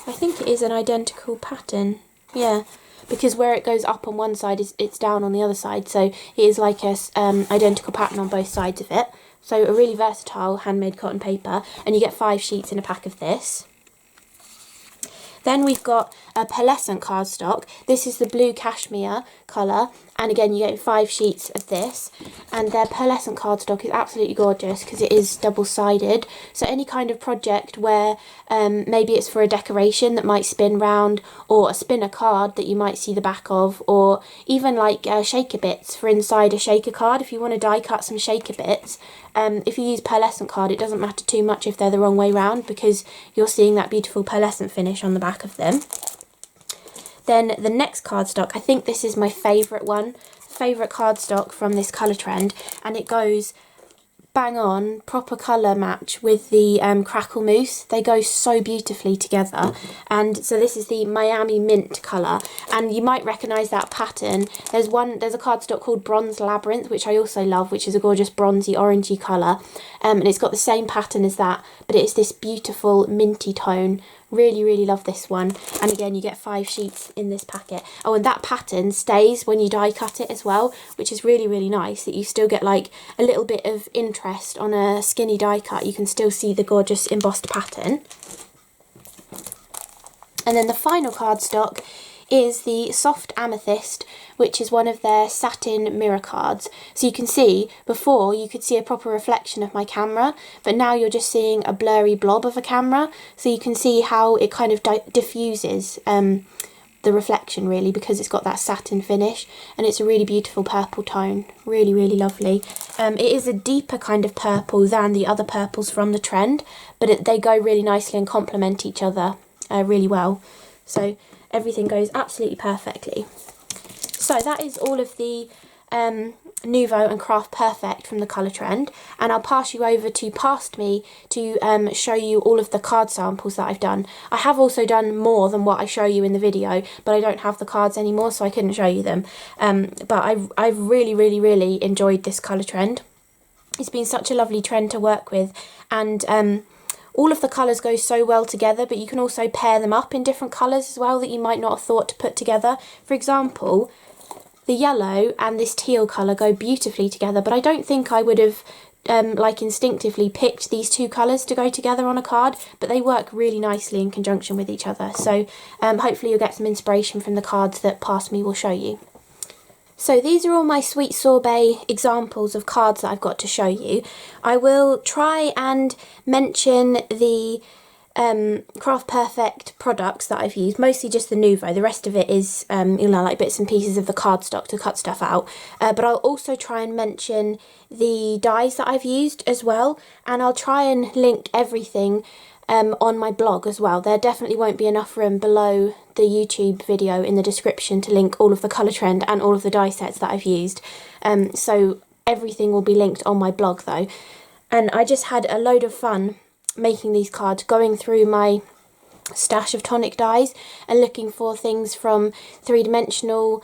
I think it is an identical pattern. Yeah. Because where it goes up on one side, it's down on the other side, so it is like a identical pattern on both sides of it. So a really versatile handmade cotton paper, and you get 5 sheets in a pack of this. Then we've got a pearlescent cardstock. This is the blue cashmere colour, and again you get 5 sheets of this, and their pearlescent cardstock is absolutely gorgeous because it is double-sided. So any kind of project where maybe it's for a decoration that might spin round, or a spinner card that you might see the back of, or even like shaker bits for inside a shaker card. If you want to die cut some shaker bits, if you use pearlescent card, it doesn't matter too much if they're the wrong way round because you're seeing that beautiful pearlescent finish on the back of them. Then the next cardstock, I think this is my favourite cardstock from this colour trend, and it goes bang on, proper colour match with the Crackle mousse. They go so beautifully together. And so this is the Miami Mint colour, and you might recognise that pattern. There's a cardstock called Bronze Labyrinth, which I also love, which is a gorgeous bronzy orangey colour, and it's got the same pattern as that, but it's this beautiful minty tone. Really, really love this one. And again, you get 5 sheets in this packet. Oh, and that pattern stays when you die cut it as well, which is really, really nice, that you still get like a little bit of interest on a skinny die cut. You can still see the gorgeous embossed pattern. And then the final cardstock is the Soft Amethyst, which is one of their satin mirror cards. So you can see, before you could see a proper reflection of my camera, but now you're just seeing a blurry blob of a camera. So you can see how it kind of diffuses the reflection really, because it's got that satin finish, and it's a really beautiful purple tone. Really, really lovely. It is a deeper kind of purple than the other purples from the trend, but they go really nicely and complement each other really well. So everything goes absolutely perfectly. So that is all of the Nuvo and Craft Perfect from the colour trend, and I'll pass you over to Past Me to show you all of the card samples that I've done. I have also done more than what I show you in the video, but I don't have the cards anymore, so I couldn't show you them. But I've really, really, really enjoyed this colour trend. It's been such a lovely trend to work with, and all of the colours go so well together, but you can also pair them up in different colours as well that you might not have thought to put together. For example, the yellow and this teal colour go beautifully together, but I don't think I would have like instinctively picked these 2 colours to go together on a card, but they work really nicely in conjunction with each other. So hopefully you'll get some inspiration from the cards that Past Me will show you. So these are all my Sweet Sorbet examples of cards that I've got to show you. I will try and mention the Craft Perfect products that I've used, mostly just the Nuvo. The rest of it is, you know, like bits and pieces of the cardstock to cut stuff out. But I'll also try and mention the dies that I've used as well, and I'll try and link everything on my blog as well. There definitely won't be enough room below the YouTube video in the description to link all of the colour trend and all of the die sets that I've used. So everything will be linked on my blog though. And I just had a load of fun making these cards, going through my stash of Tonic dies and looking for things from 3-dimensional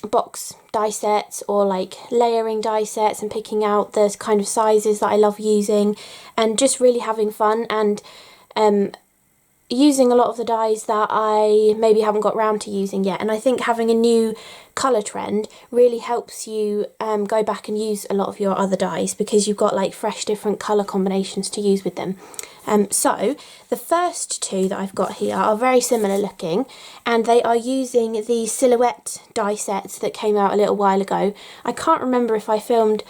box die sets or like layering die sets, and picking out the kind of sizes that I love using, and just really having fun. And using a lot of the dyes that I maybe haven't got round to using yet, and I think having a new colour trend really helps you go back and use a lot of your other dyes, because you've got like fresh different colour combinations to use with them. So the first two that I've got here are very similar looking, and they are using the Silhouette die sets that came out a little while ago. I can't remember if I filmed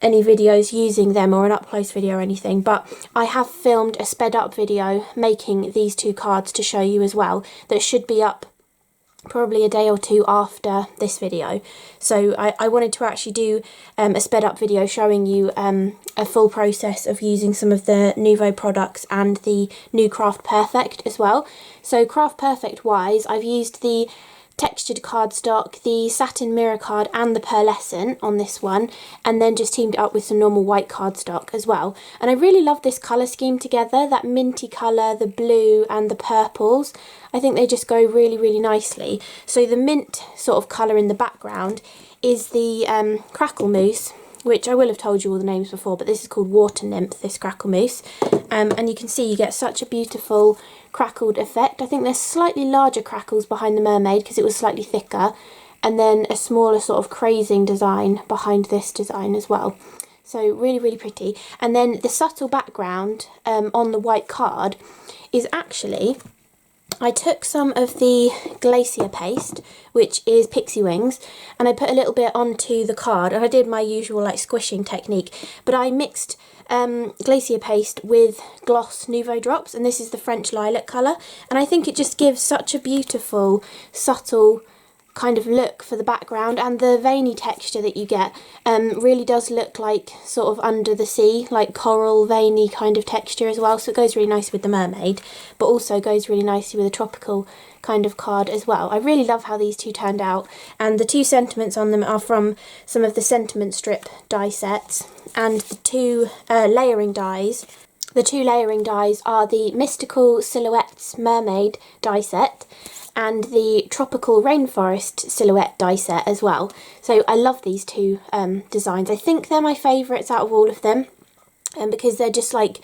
any videos using them or an up close video or anything, but I have filmed a sped up video making these two cards to show you as well, that should be up probably a day or two after this video. So I wanted to actually do a sped up video showing you a full process of using some of the Nuvo products and the new Craft Perfect as well. So Craft Perfect wise, I've used the textured cardstock, the satin mirror card and the pearlescent on this one, and then just teamed it up with some normal white cardstock as well. And I really love this colour scheme together, that minty colour, the blue and the purples. I think they just go really, really nicely. So the mint sort of colour in the background is the Crackle mousse, which I will have told you all the names before, but this is called Water Nymph, this Crackle mousse. And you can see you get such a beautiful crackled effect. I think there's slightly larger crackles behind the mermaid because it was slightly thicker, and then a smaller sort of crazing design behind this design as well. So really, really pretty. And then the subtle background on the white card is actually, I took some of the Glacier paste, which is Pixie Wings, and I put a little bit onto the card, and I did my usual like squishing technique, but I mixed Glacier paste with gloss Nuvo drops, and this is the French lilac colour, and I think it just gives such a beautiful subtle kind of look for the background, and the veiny texture that you get really does look like sort of under the sea, like coral veiny kind of texture as well, so it goes really nice with the mermaid, but also goes really nicely with a tropical kind of card as well. I really love how these two turned out, and the two sentiments on them are from some of the sentiment strip die sets, and the two layering dies. The two layering dies are the Mystical Silhouettes Mermaid die set and the Tropical Rainforest Silhouette die set as well. So I love these two designs. I think they're my favourites out of all of them, because they're just like,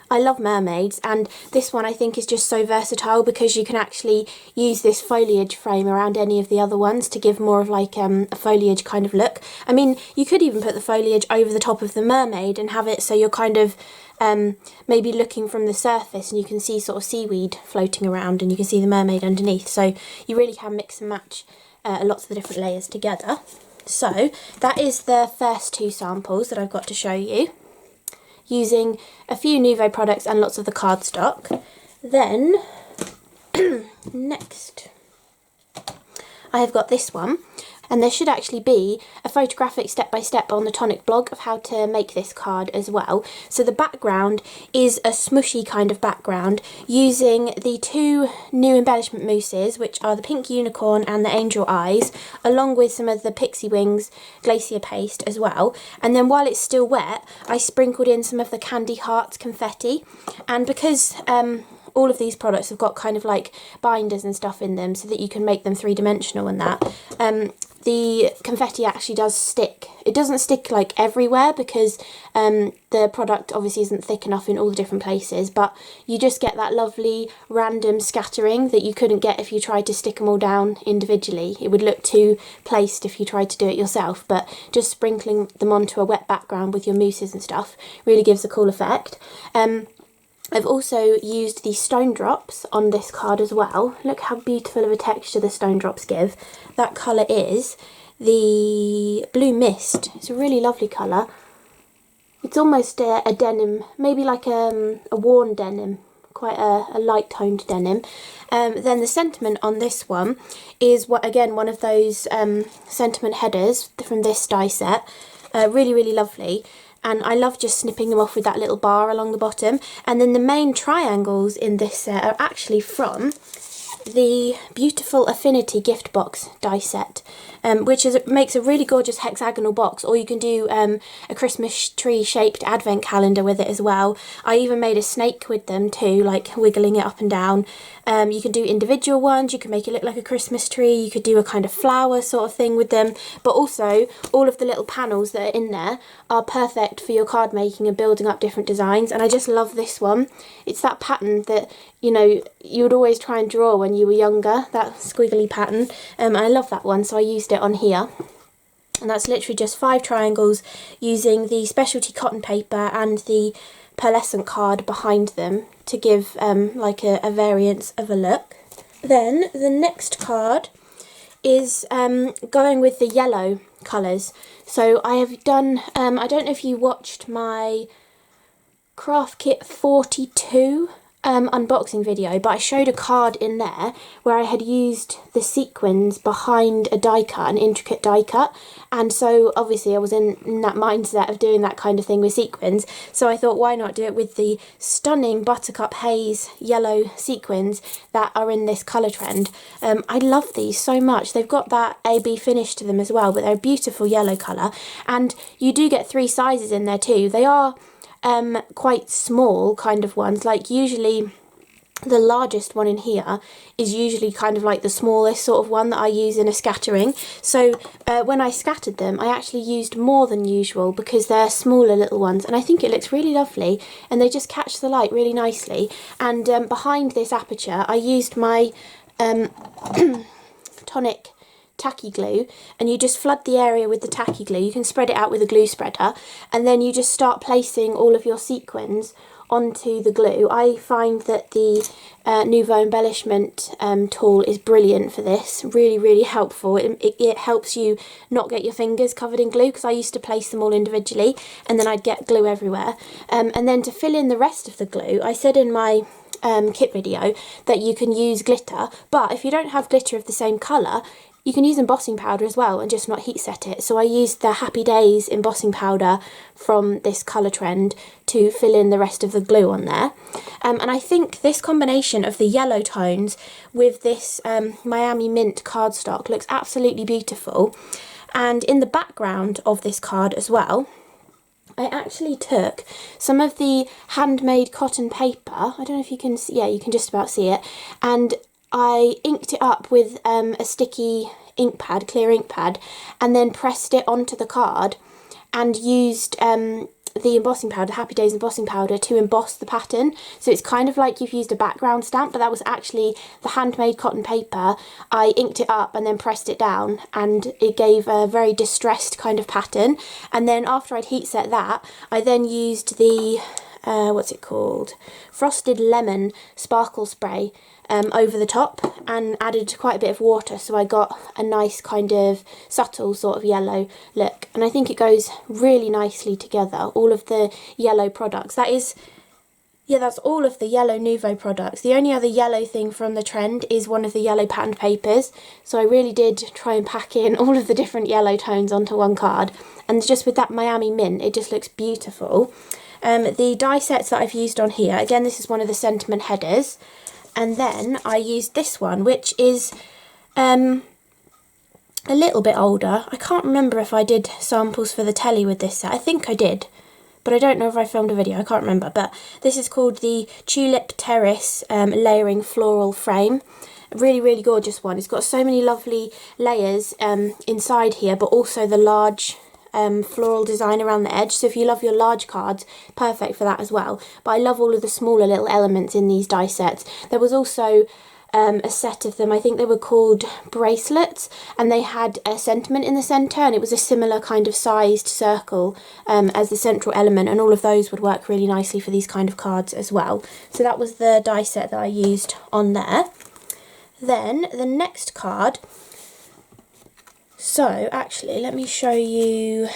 I love mermaids, and this one I think is just so versatile because you can actually use this foliage frame around any of the other ones to give more of like a foliage kind of look. I mean, you could even put the foliage over the top of the mermaid and have it so you're kind of maybe looking from the surface and you can see sort of seaweed floating around and you can see the mermaid underneath. So you really can mix and match lots of the different layers together. So that is the first two samples that I've got to show you, using a few Nuvo products and lots of the cardstock. Then next I have got this one, and there should actually be a photographic step-by-step on the Tonic blog of how to make this card as well. So the background is a smushy kind of background using the two new embellishment mousses, which are the Pink Unicorn and the Angel Eyes, along with some of the Pixie Wings Glacier paste as well. And then while it's still wet, I sprinkled in some of the Candy Hearts confetti, and because all of these products have got kind of like binders and stuff in them so that you can make them three-dimensional and that, the confetti actually does stick. It doesn't stick like everywhere because the product obviously isn't thick enough in all the different places, but you just get that lovely random scattering that you couldn't get if you tried to stick them all down individually. It would look too placed if you tried to do it yourself, but just sprinkling them onto a wet background with your mousses and stuff really gives a cool effect. I've also used the stone drops on this card as well. Look how beautiful of a texture the stone drops give. That colour is the Blue Mist. It's a really lovely colour. It's almost a denim, maybe like a worn denim, quite a light toned denim. Then the sentiment on this one is, again, one of those sentiment headers from this die set. Really, really lovely. And I love just snipping them off with that little bar along the bottom. And then the main triangles in this set are actually from the beautiful Affinity gift box die set, which makes a really gorgeous hexagonal box, or you can do a Christmas tree shaped advent calendar with it as well. I even made a snake with them too, like wiggling it up and down. You can do individual ones, you can make it look like a Christmas tree, you could do a kind of flower sort of thing with them, but also all of the little panels that are in there are perfect for your card making and building up different designs. And I just love this one. It's that pattern that you know, you would always try and draw when you were younger, that squiggly pattern. I love that one, so I used it on here. And that's literally just 5 triangles using the specialty cotton paper and the pearlescent card behind them to give like a variance of a look. Then the next card is going with the yellow colours. So I have done, I don't know if you watched my Craft Kit 42 unboxing video, but I showed a card in there where I had used the sequins behind a die cut, an intricate die cut, and so obviously I was in that mindset of doing that kind of thing with sequins, so I thought why not do it with the stunning Buttercup Haze yellow sequins that are in this colour trend. I love these so much. They've got that AB finish to them as well, but they're a beautiful yellow colour, and you do get 3 sizes in there too. They are quite small kind of ones, like usually the largest one in here is usually kind of like the smallest sort of one that I use in a scattering. So when I scattered them, I actually used more than usual because they're smaller little ones, and I think it looks really lovely and they just catch the light really nicely. And behind this aperture I used my Tonic tacky glue, and you just flood the area with the tacky glue. You can spread it out with a glue spreader, and then you just start placing all of your sequins onto the glue. I find that the Nuvo Embellishment tool is brilliant for this, really helpful. It helps you not get your fingers covered in glue, because I used to place them all individually and then I'd get glue everywhere. And then to fill in the rest of the glue, I said in my kit video that you can use glitter, but if you don't have glitter of the same colour, you can use embossing powder as well and just not heat set it. So I used the Happy Days embossing powder from this colour trend to fill in the rest of the glue on there. And I think this combination of the yellow tones with this Miami Mint cardstock looks absolutely beautiful. And in the background of this card as well, I actually took some of the handmade cotton paper. I don't know if you can see, yeah, you can just about see it, and I inked it up with a sticky ink pad, clear ink pad, and then pressed it onto the card and used the embossing powder, Happy Days embossing powder, to emboss the pattern. So it's kind of like you've used a background stamp, but that was actually the handmade cotton paper. I inked it up and then pressed it down, and it gave a very distressed kind of pattern. And then after I'd heat set that, I then used the what's it called, Frosted Lemon sparkle spray over the top and added quite a bit of water, so I got a nice kind of subtle sort of yellow look, and I think it goes really nicely together, all of the yellow products. That is, yeah, that's all of the yellow Nuvo products. The only other yellow thing from the trend is one of the yellow patterned papers, so I really did try and pack in all of the different yellow tones onto one card, and just with that Miami Mint it just looks beautiful. The die sets that I've used on here, again this is one of the sentiment headers, and then I used this one, which is a little bit older. I can't remember if I did samples for the telly with this set. I think I did, but I don't know if I filmed a video, I can't remember. But this is called the Tulip Terrace Layering Floral Frame. A really gorgeous one. It's got so many lovely layers inside here, but also the large floral design around the edge. So if you love your large cards, perfect for that as well. But I love all of the smaller little elements in these die sets. There was also a set of them, I think they were called bracelets, and they had a sentiment in the centre, and it was a similar kind of sized circle as the central element, and all of those would work really nicely for these kind of cards as well. So that was the die set that I used on there. Then the next card, so actually let me show you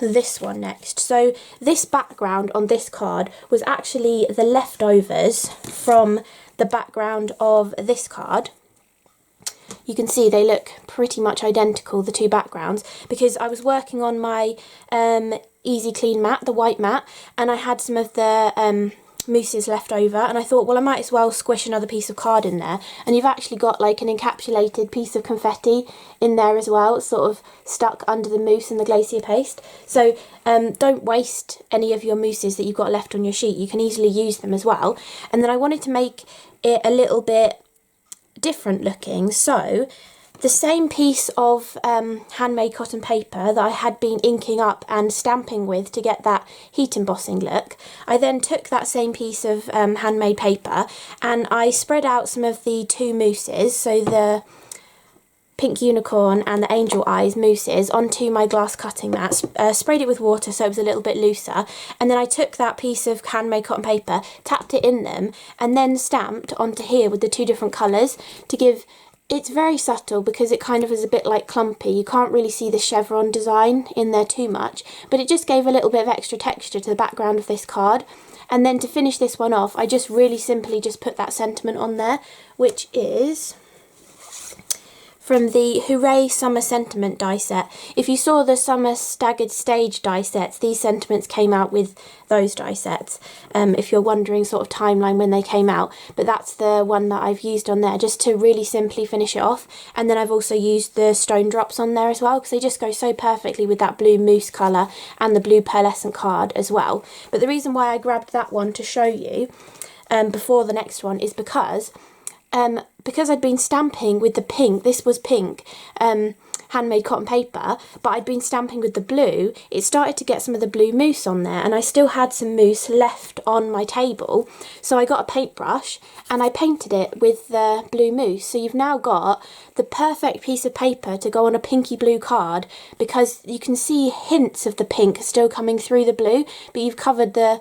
this one next. So this background on this card was actually the leftovers from the background of this card. You can see they look pretty much identical, the two backgrounds, because I was working on my Easy Clean mat, the white mat, and I had some of the mousses left over, and I thought, well, I might as well squish another piece of card in there, and you've actually got like an encapsulated piece of confetti in there as well. It's sort of stuck under the mousse and the Glacier paste. So don't waste any of your mousses that you've got left on your sheet. You can easily use them as well. And then I wanted to make it a little bit different looking, so the same piece of handmade cotton paper that I had been inking up and stamping with to get that heat embossing look. I then took that same piece of handmade paper and I spread out some of the two mousses, so the pink unicorn and the angel eyes mousses, onto my glass cutting mat, sprayed it with water so it was a little bit looser, and then I took that piece of handmade cotton paper, tapped it in them, and then stamped onto here with the two different colours to give. It's very subtle because it kind of is a bit like clumpy. You can't really see the chevron design in there too much, but it just gave a little bit of extra texture to the background of this card. And then to finish this one off, I just really simply just put that sentiment on there, which is from the Hooray Summer Sentiment die set. If you saw the Summer Staggered Stage die sets, these sentiments came out with those die sets, if you're wondering sort of timeline when they came out. But that's the one that I've used on there, just to really simply finish it off. And then I've also used the stone drops on there as well, because they just go so perfectly with that blue mousse colour and the blue pearlescent card as well. But the reason why I grabbed that one to show you before the next one is because I'd been stamping with the pink, this was pink, handmade cotton paper, but I'd been stamping with the blue, it started to get some of the blue mousse on there, and I still had some mousse left on my table, so I got a paintbrush and I painted it with the blue mousse. So you've now got the perfect piece of paper to go on a pinky blue card, because you can see hints of the pink still coming through the blue, but you've covered the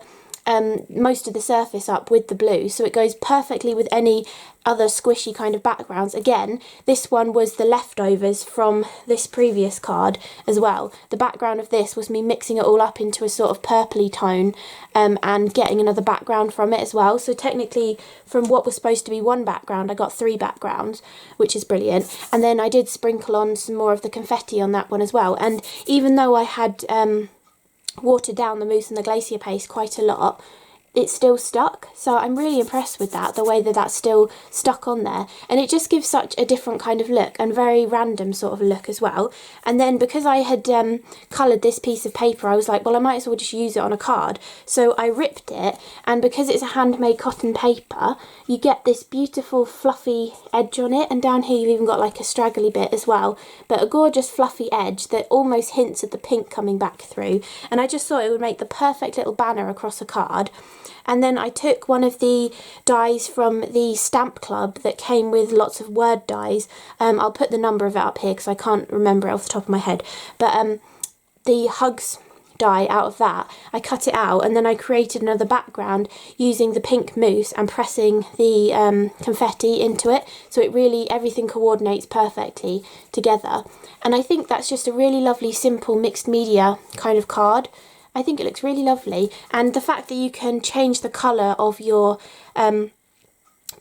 most of the surface up with the blue, so it goes perfectly with any other squishy kind of backgrounds. Again, this one was the leftovers from this previous card as well. The background of this was me mixing it all up into a sort of purpley tone and getting another background from it as well. So technically from what was supposed to be one background, I got three backgrounds, which is brilliant. And then I did sprinkle on some more of the confetti on that one as well. And even though I had watered down the mousse and the Glacier paste quite a lot, it still stuck. So I'm really impressed with that, the way that that's still stuck on there, and it just gives such a different kind of look, and very random sort of look as well. And then because I had coloured this piece of paper, I was like, well, I might as well just use it on a card. So I ripped it, and because it's a handmade cotton paper, you get this beautiful fluffy edge on it, and down here you've even got like a straggly bit as well, but a gorgeous fluffy edge that almost hints at the pink coming back through. And I just thought it would make the perfect little banner across a card. And then I took one of the dies from the Stamp Club that came with lots of word dies. I'll put the number of it up here because I can't remember it off the top of my head. But the Hugs die out of that, I cut it out, and then I created another background using the pink mousse and pressing the confetti into it. So it really, everything coordinates perfectly together. And I think that's just a really lovely, simple mixed media kind of card. I think it looks really lovely, and the fact that you can change the colour of your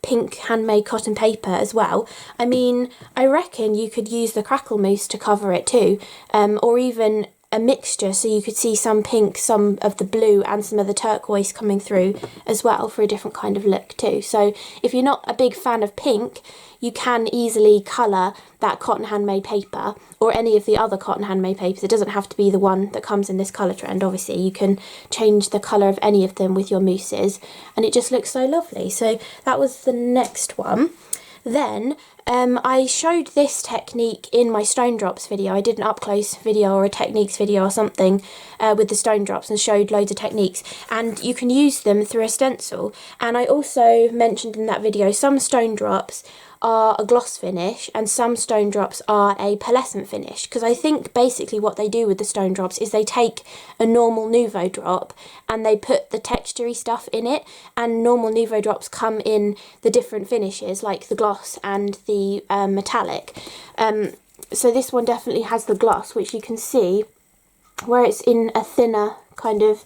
pink handmade cotton paper as well. I mean, I reckon you could use the Crackle mousse to cover it too, or even a mixture, so you could see some pink, some of the blue and some of the turquoise coming through as well for a different kind of look too. So if you're not a big fan of pink, you can easily colour that cotton handmade paper or any of the other cotton handmade papers. It doesn't have to be the one that comes in this colour trend, obviously. You can change the colour of any of them with your mousses, and it just looks so lovely. So that was the next one. Then I showed this technique in my stone drops video. I did an up close video or a techniques video or something with the stone drops and showed loads of techniques, and you can use them through a stencil. And I also mentioned in that video some stone drops are a gloss finish and some stone drops are a pearlescent finish, because I think basically what they do with the stone drops is they take a normal Nuvo drop and they put the textury stuff in it, and normal Nuvo drops come in the different finishes like the gloss and the metallic. So this one definitely has the gloss, which you can see where it's in a thinner kind of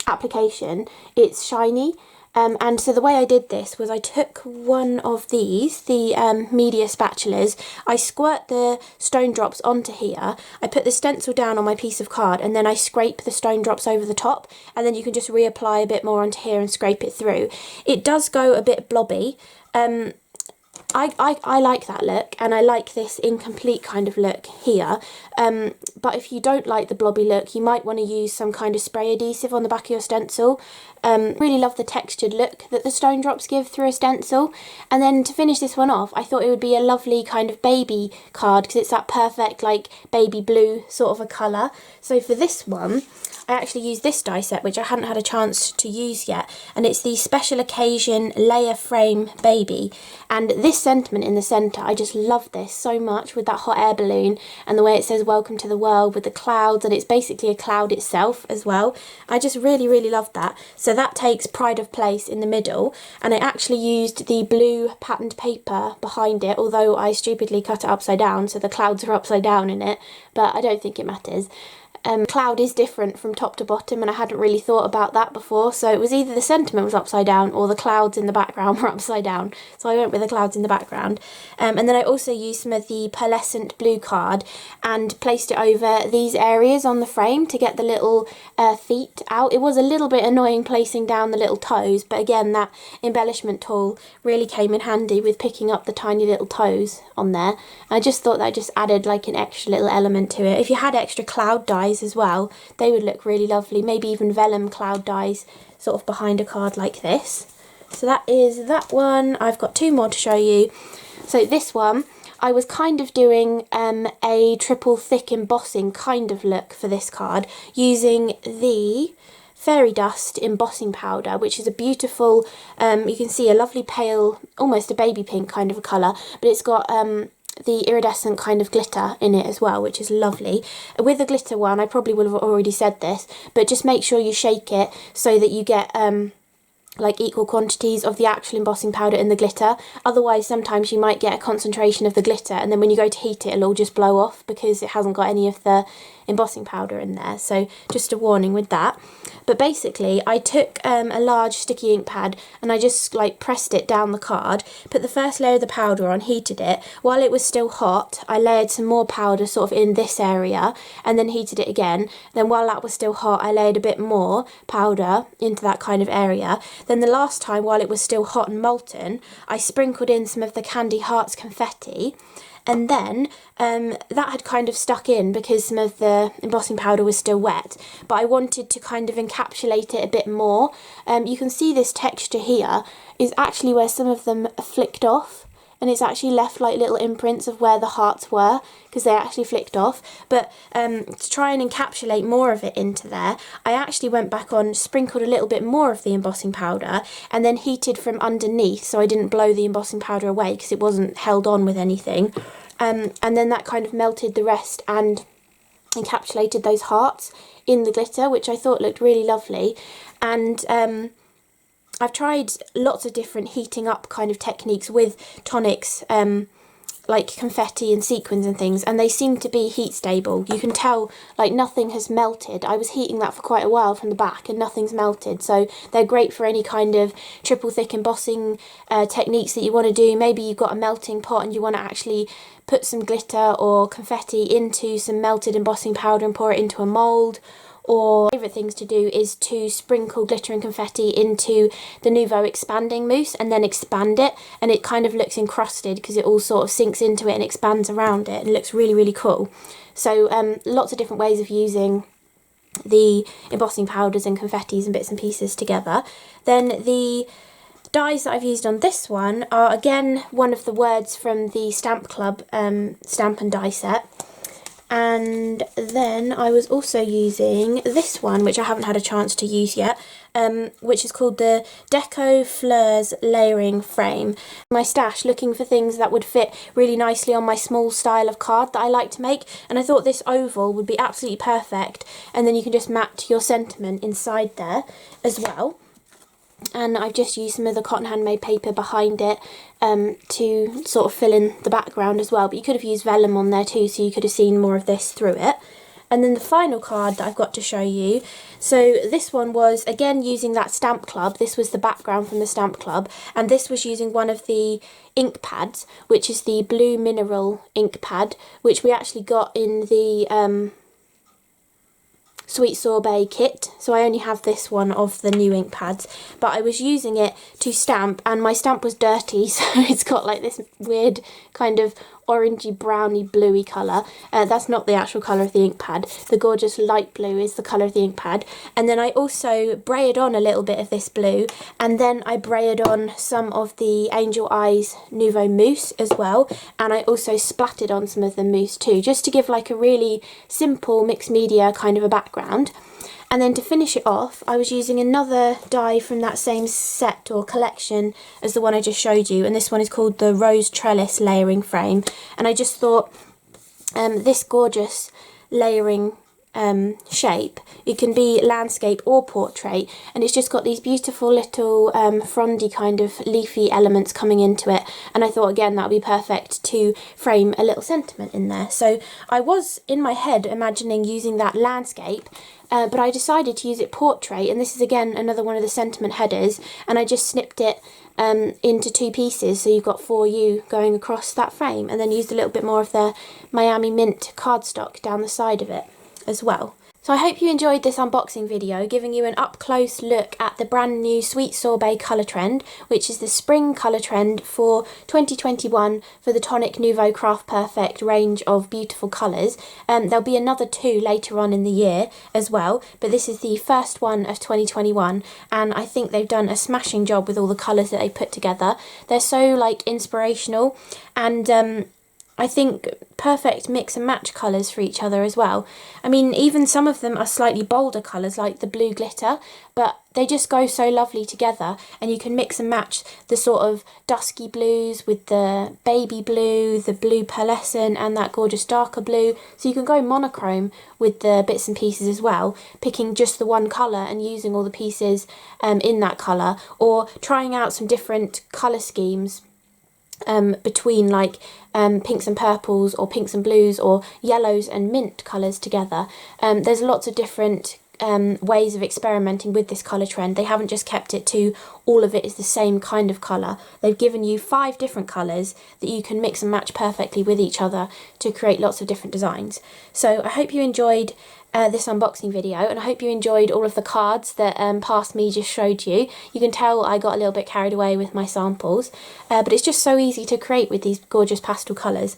application, it's shiny. And so the way I did this was I took one of these, the media spatulas, I squirt the stone drops onto here, I put the stencil down on my piece of card, and then I scrape the stone drops over the top, and then you can just reapply a bit more onto here and scrape it through. It does go a bit blobby, I like that look, and I like this incomplete kind of look here, but if you don't like the blobby look, you might want to use some kind of spray adhesive on the back of your stencil. Really love the textured look that the stone drops give through a stencil. And then to finish this one off, I thought it would be a lovely kind of baby card, because it's that perfect like baby blue sort of a colour. So for this one, I actually used this die set, which I hadn't had a chance to use yet, and it's the Special Occasion Layer Frame Baby. And this sentiment in the centre, I just love this so much, with that hot air balloon and the way it says welcome to the world with the clouds, and it's basically a cloud itself as well. I just really love that. So that takes pride of place in the middle, and I actually used the blue patterned paper behind it, although I stupidly cut it upside down, so the clouds are upside down in it, but I don't think it matters. Cloud is different from top to bottom, and I hadn't really thought about that before, so it was either the sentiment was upside down or the clouds in the background were upside down, so I went with the clouds in the background. And then I also used some of the pearlescent blue card and placed it over these areas on the frame to get the little feet out. It was a little bit annoying placing down the little toes, but again, that embellishment tool really came in handy with picking up the tiny little toes on there. I just thought that just added like an extra little element to it. If you had extra cloud dies as well, they would look really lovely, maybe even vellum cloud dies sort of behind a card like this. So that is that one. I've got two more to show you. So this one, I was kind of doing a triple thick embossing kind of look for this card using the Fairy Dust embossing powder, which is a beautiful, you can see a lovely pale, almost a baby pink kind of a colour, but it's got the iridescent kind of glitter in it as well, which is lovely. With the glitter one, I probably would have already said this, but just make sure you shake it so that you get like equal quantities of the actual embossing powder and the glitter. Otherwise, sometimes you might get a concentration of the glitter, and then when you go to heat it, it'll all just blow off because it hasn't got any of the embossing powder in there. So just a warning with that. But basically, I took a large sticky ink pad and I just like pressed it down the card, put the first layer of the powder on, heated it. While it was still hot, I layered some more powder sort of in this area and then heated it again. Then while that was still hot, I layered a bit more powder into that kind of area. Then the last time, while it was still hot and molten, I sprinkled in some of the Candy Hearts confetti. And then that had kind of stuck in because some of the embossing powder was still wet, but I wanted to kind of encapsulate it a bit more. You can see this texture here is actually where some of them are flicked off, and it's actually left like little imprints of where the hearts were because they actually flicked off. But to try and encapsulate more of it into there, I actually went back on, sprinkled a little bit more of the embossing powder and then heated from underneath so I didn't blow the embossing powder away because it wasn't held on with anything. And then that kind of melted the rest and encapsulated those hearts in the glitter, which I thought looked really lovely. And I've tried lots of different heating up kind of techniques with tonics, like confetti and sequins and things, and they seem to be heat stable. You can tell like nothing has melted. I was heating that for quite a while from the back and nothing's melted, so they're great for any kind of triple thick embossing techniques that you want to do. Maybe you've got a melting pot and you want to actually put some glitter or confetti into some melted embossing powder and pour it into a mould. Or favourite things to do is to sprinkle glitter and confetti into the Nuvo expanding mousse and then expand it, and it kind of looks encrusted because it all sort of sinks into it and expands around it and looks really cool. So lots of different ways of using the embossing powders and confettis and bits and pieces together. Then the dies that I've used on this one are again one of the words from the Stamp Club stamp and die set. And then I was also using this one, which I haven't had a chance to use yet, which is called the Deco Fleurs Layering Frame. My stash, looking for things that would fit really nicely on my small style of card that I like to make, and I thought this oval would be absolutely perfect, and then you can just mat your sentiment inside there as well. And I've just used some of the cotton handmade paper behind it to sort of fill in the background as well, but you could have used vellum on there too, so you could have seen more of this through it. And then the final card that I've got to show you, so this one was again using that Stamp Club. This was the background from the Stamp Club, and this was using one of the ink pads, which is the Blue Mineral ink pad, which we actually got in the Sweet Sorbet kit, so I only have this one of the new ink pads, but I was using it to stamp and my stamp was dirty, so it's got like this weird kind of orangey browny bluey colour. That's not the actual colour of the ink pad. The gorgeous light blue is the colour of the ink pad. And then I also braided on a little bit of this blue, and then I braided on some of the Angel Eyes Nuvo mousse as well, and I also splattered on some of the mousse too, just to give like a really simple mixed media kind of a background. And then to finish it off, I was using another die from that same set or collection as the one I just showed you, and this one is called the Rose Trellis Layering Frame. And I just thought this gorgeous layering shape, it can be landscape or portrait, and it's just got these beautiful little frondy kind of leafy elements coming into it, and I thought again that would be perfect to frame a little sentiment in there. So I was in my head imagining using that landscape, but I decided to use it portrait, and this is again another one of the sentiment headers, and I just snipped it into 2 pieces, so you've got 4U going across that frame, and then used a little bit more of the Miami Mint cardstock down the side of it as well. So I hope you enjoyed this unboxing video, giving you an up-close look at the brand new Sweet Sorbet colour trend, which is the spring colour trend for 2021 for the Tonic Nuvo Craft Perfect range of beautiful colours. There'll be another 2 later on in the year as well, but this is the first one of 2021, and I think they've done a smashing job with all the colours that they put together. They're so like inspirational, and I think perfect mix and match colours for each other as well. I mean, even some of them are slightly bolder colours like the blue glitter, but they just go so lovely together, and you can mix and match the sort of dusky blues with the baby blue, the blue pearlescent and that gorgeous darker blue. So you can go monochrome with the bits and pieces as well, picking just the one colour and using all the pieces in that colour, or trying out some different colour schemes between like pinks and purples, or pinks and blues, or yellows and mint colours together. There's lots of different ways of experimenting with this colour trend. They haven't just kept it to all of it is the same kind of colour. They've given you 5 different colours that you can mix and match perfectly with each other to create lots of different designs. So I hope you enjoyed this unboxing video, and I hope you enjoyed all of the cards that Past Me just showed you. You can tell I got a little bit carried away with my samples, but it's just so easy to create with these gorgeous pastel colours.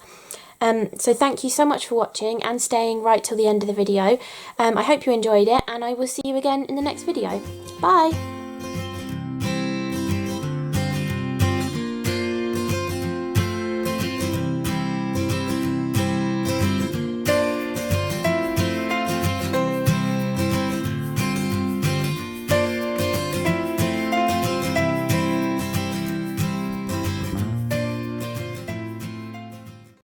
So thank you so much for watching and staying right till the end of the video. I hope you enjoyed it, and I will see you again in the next video. Bye!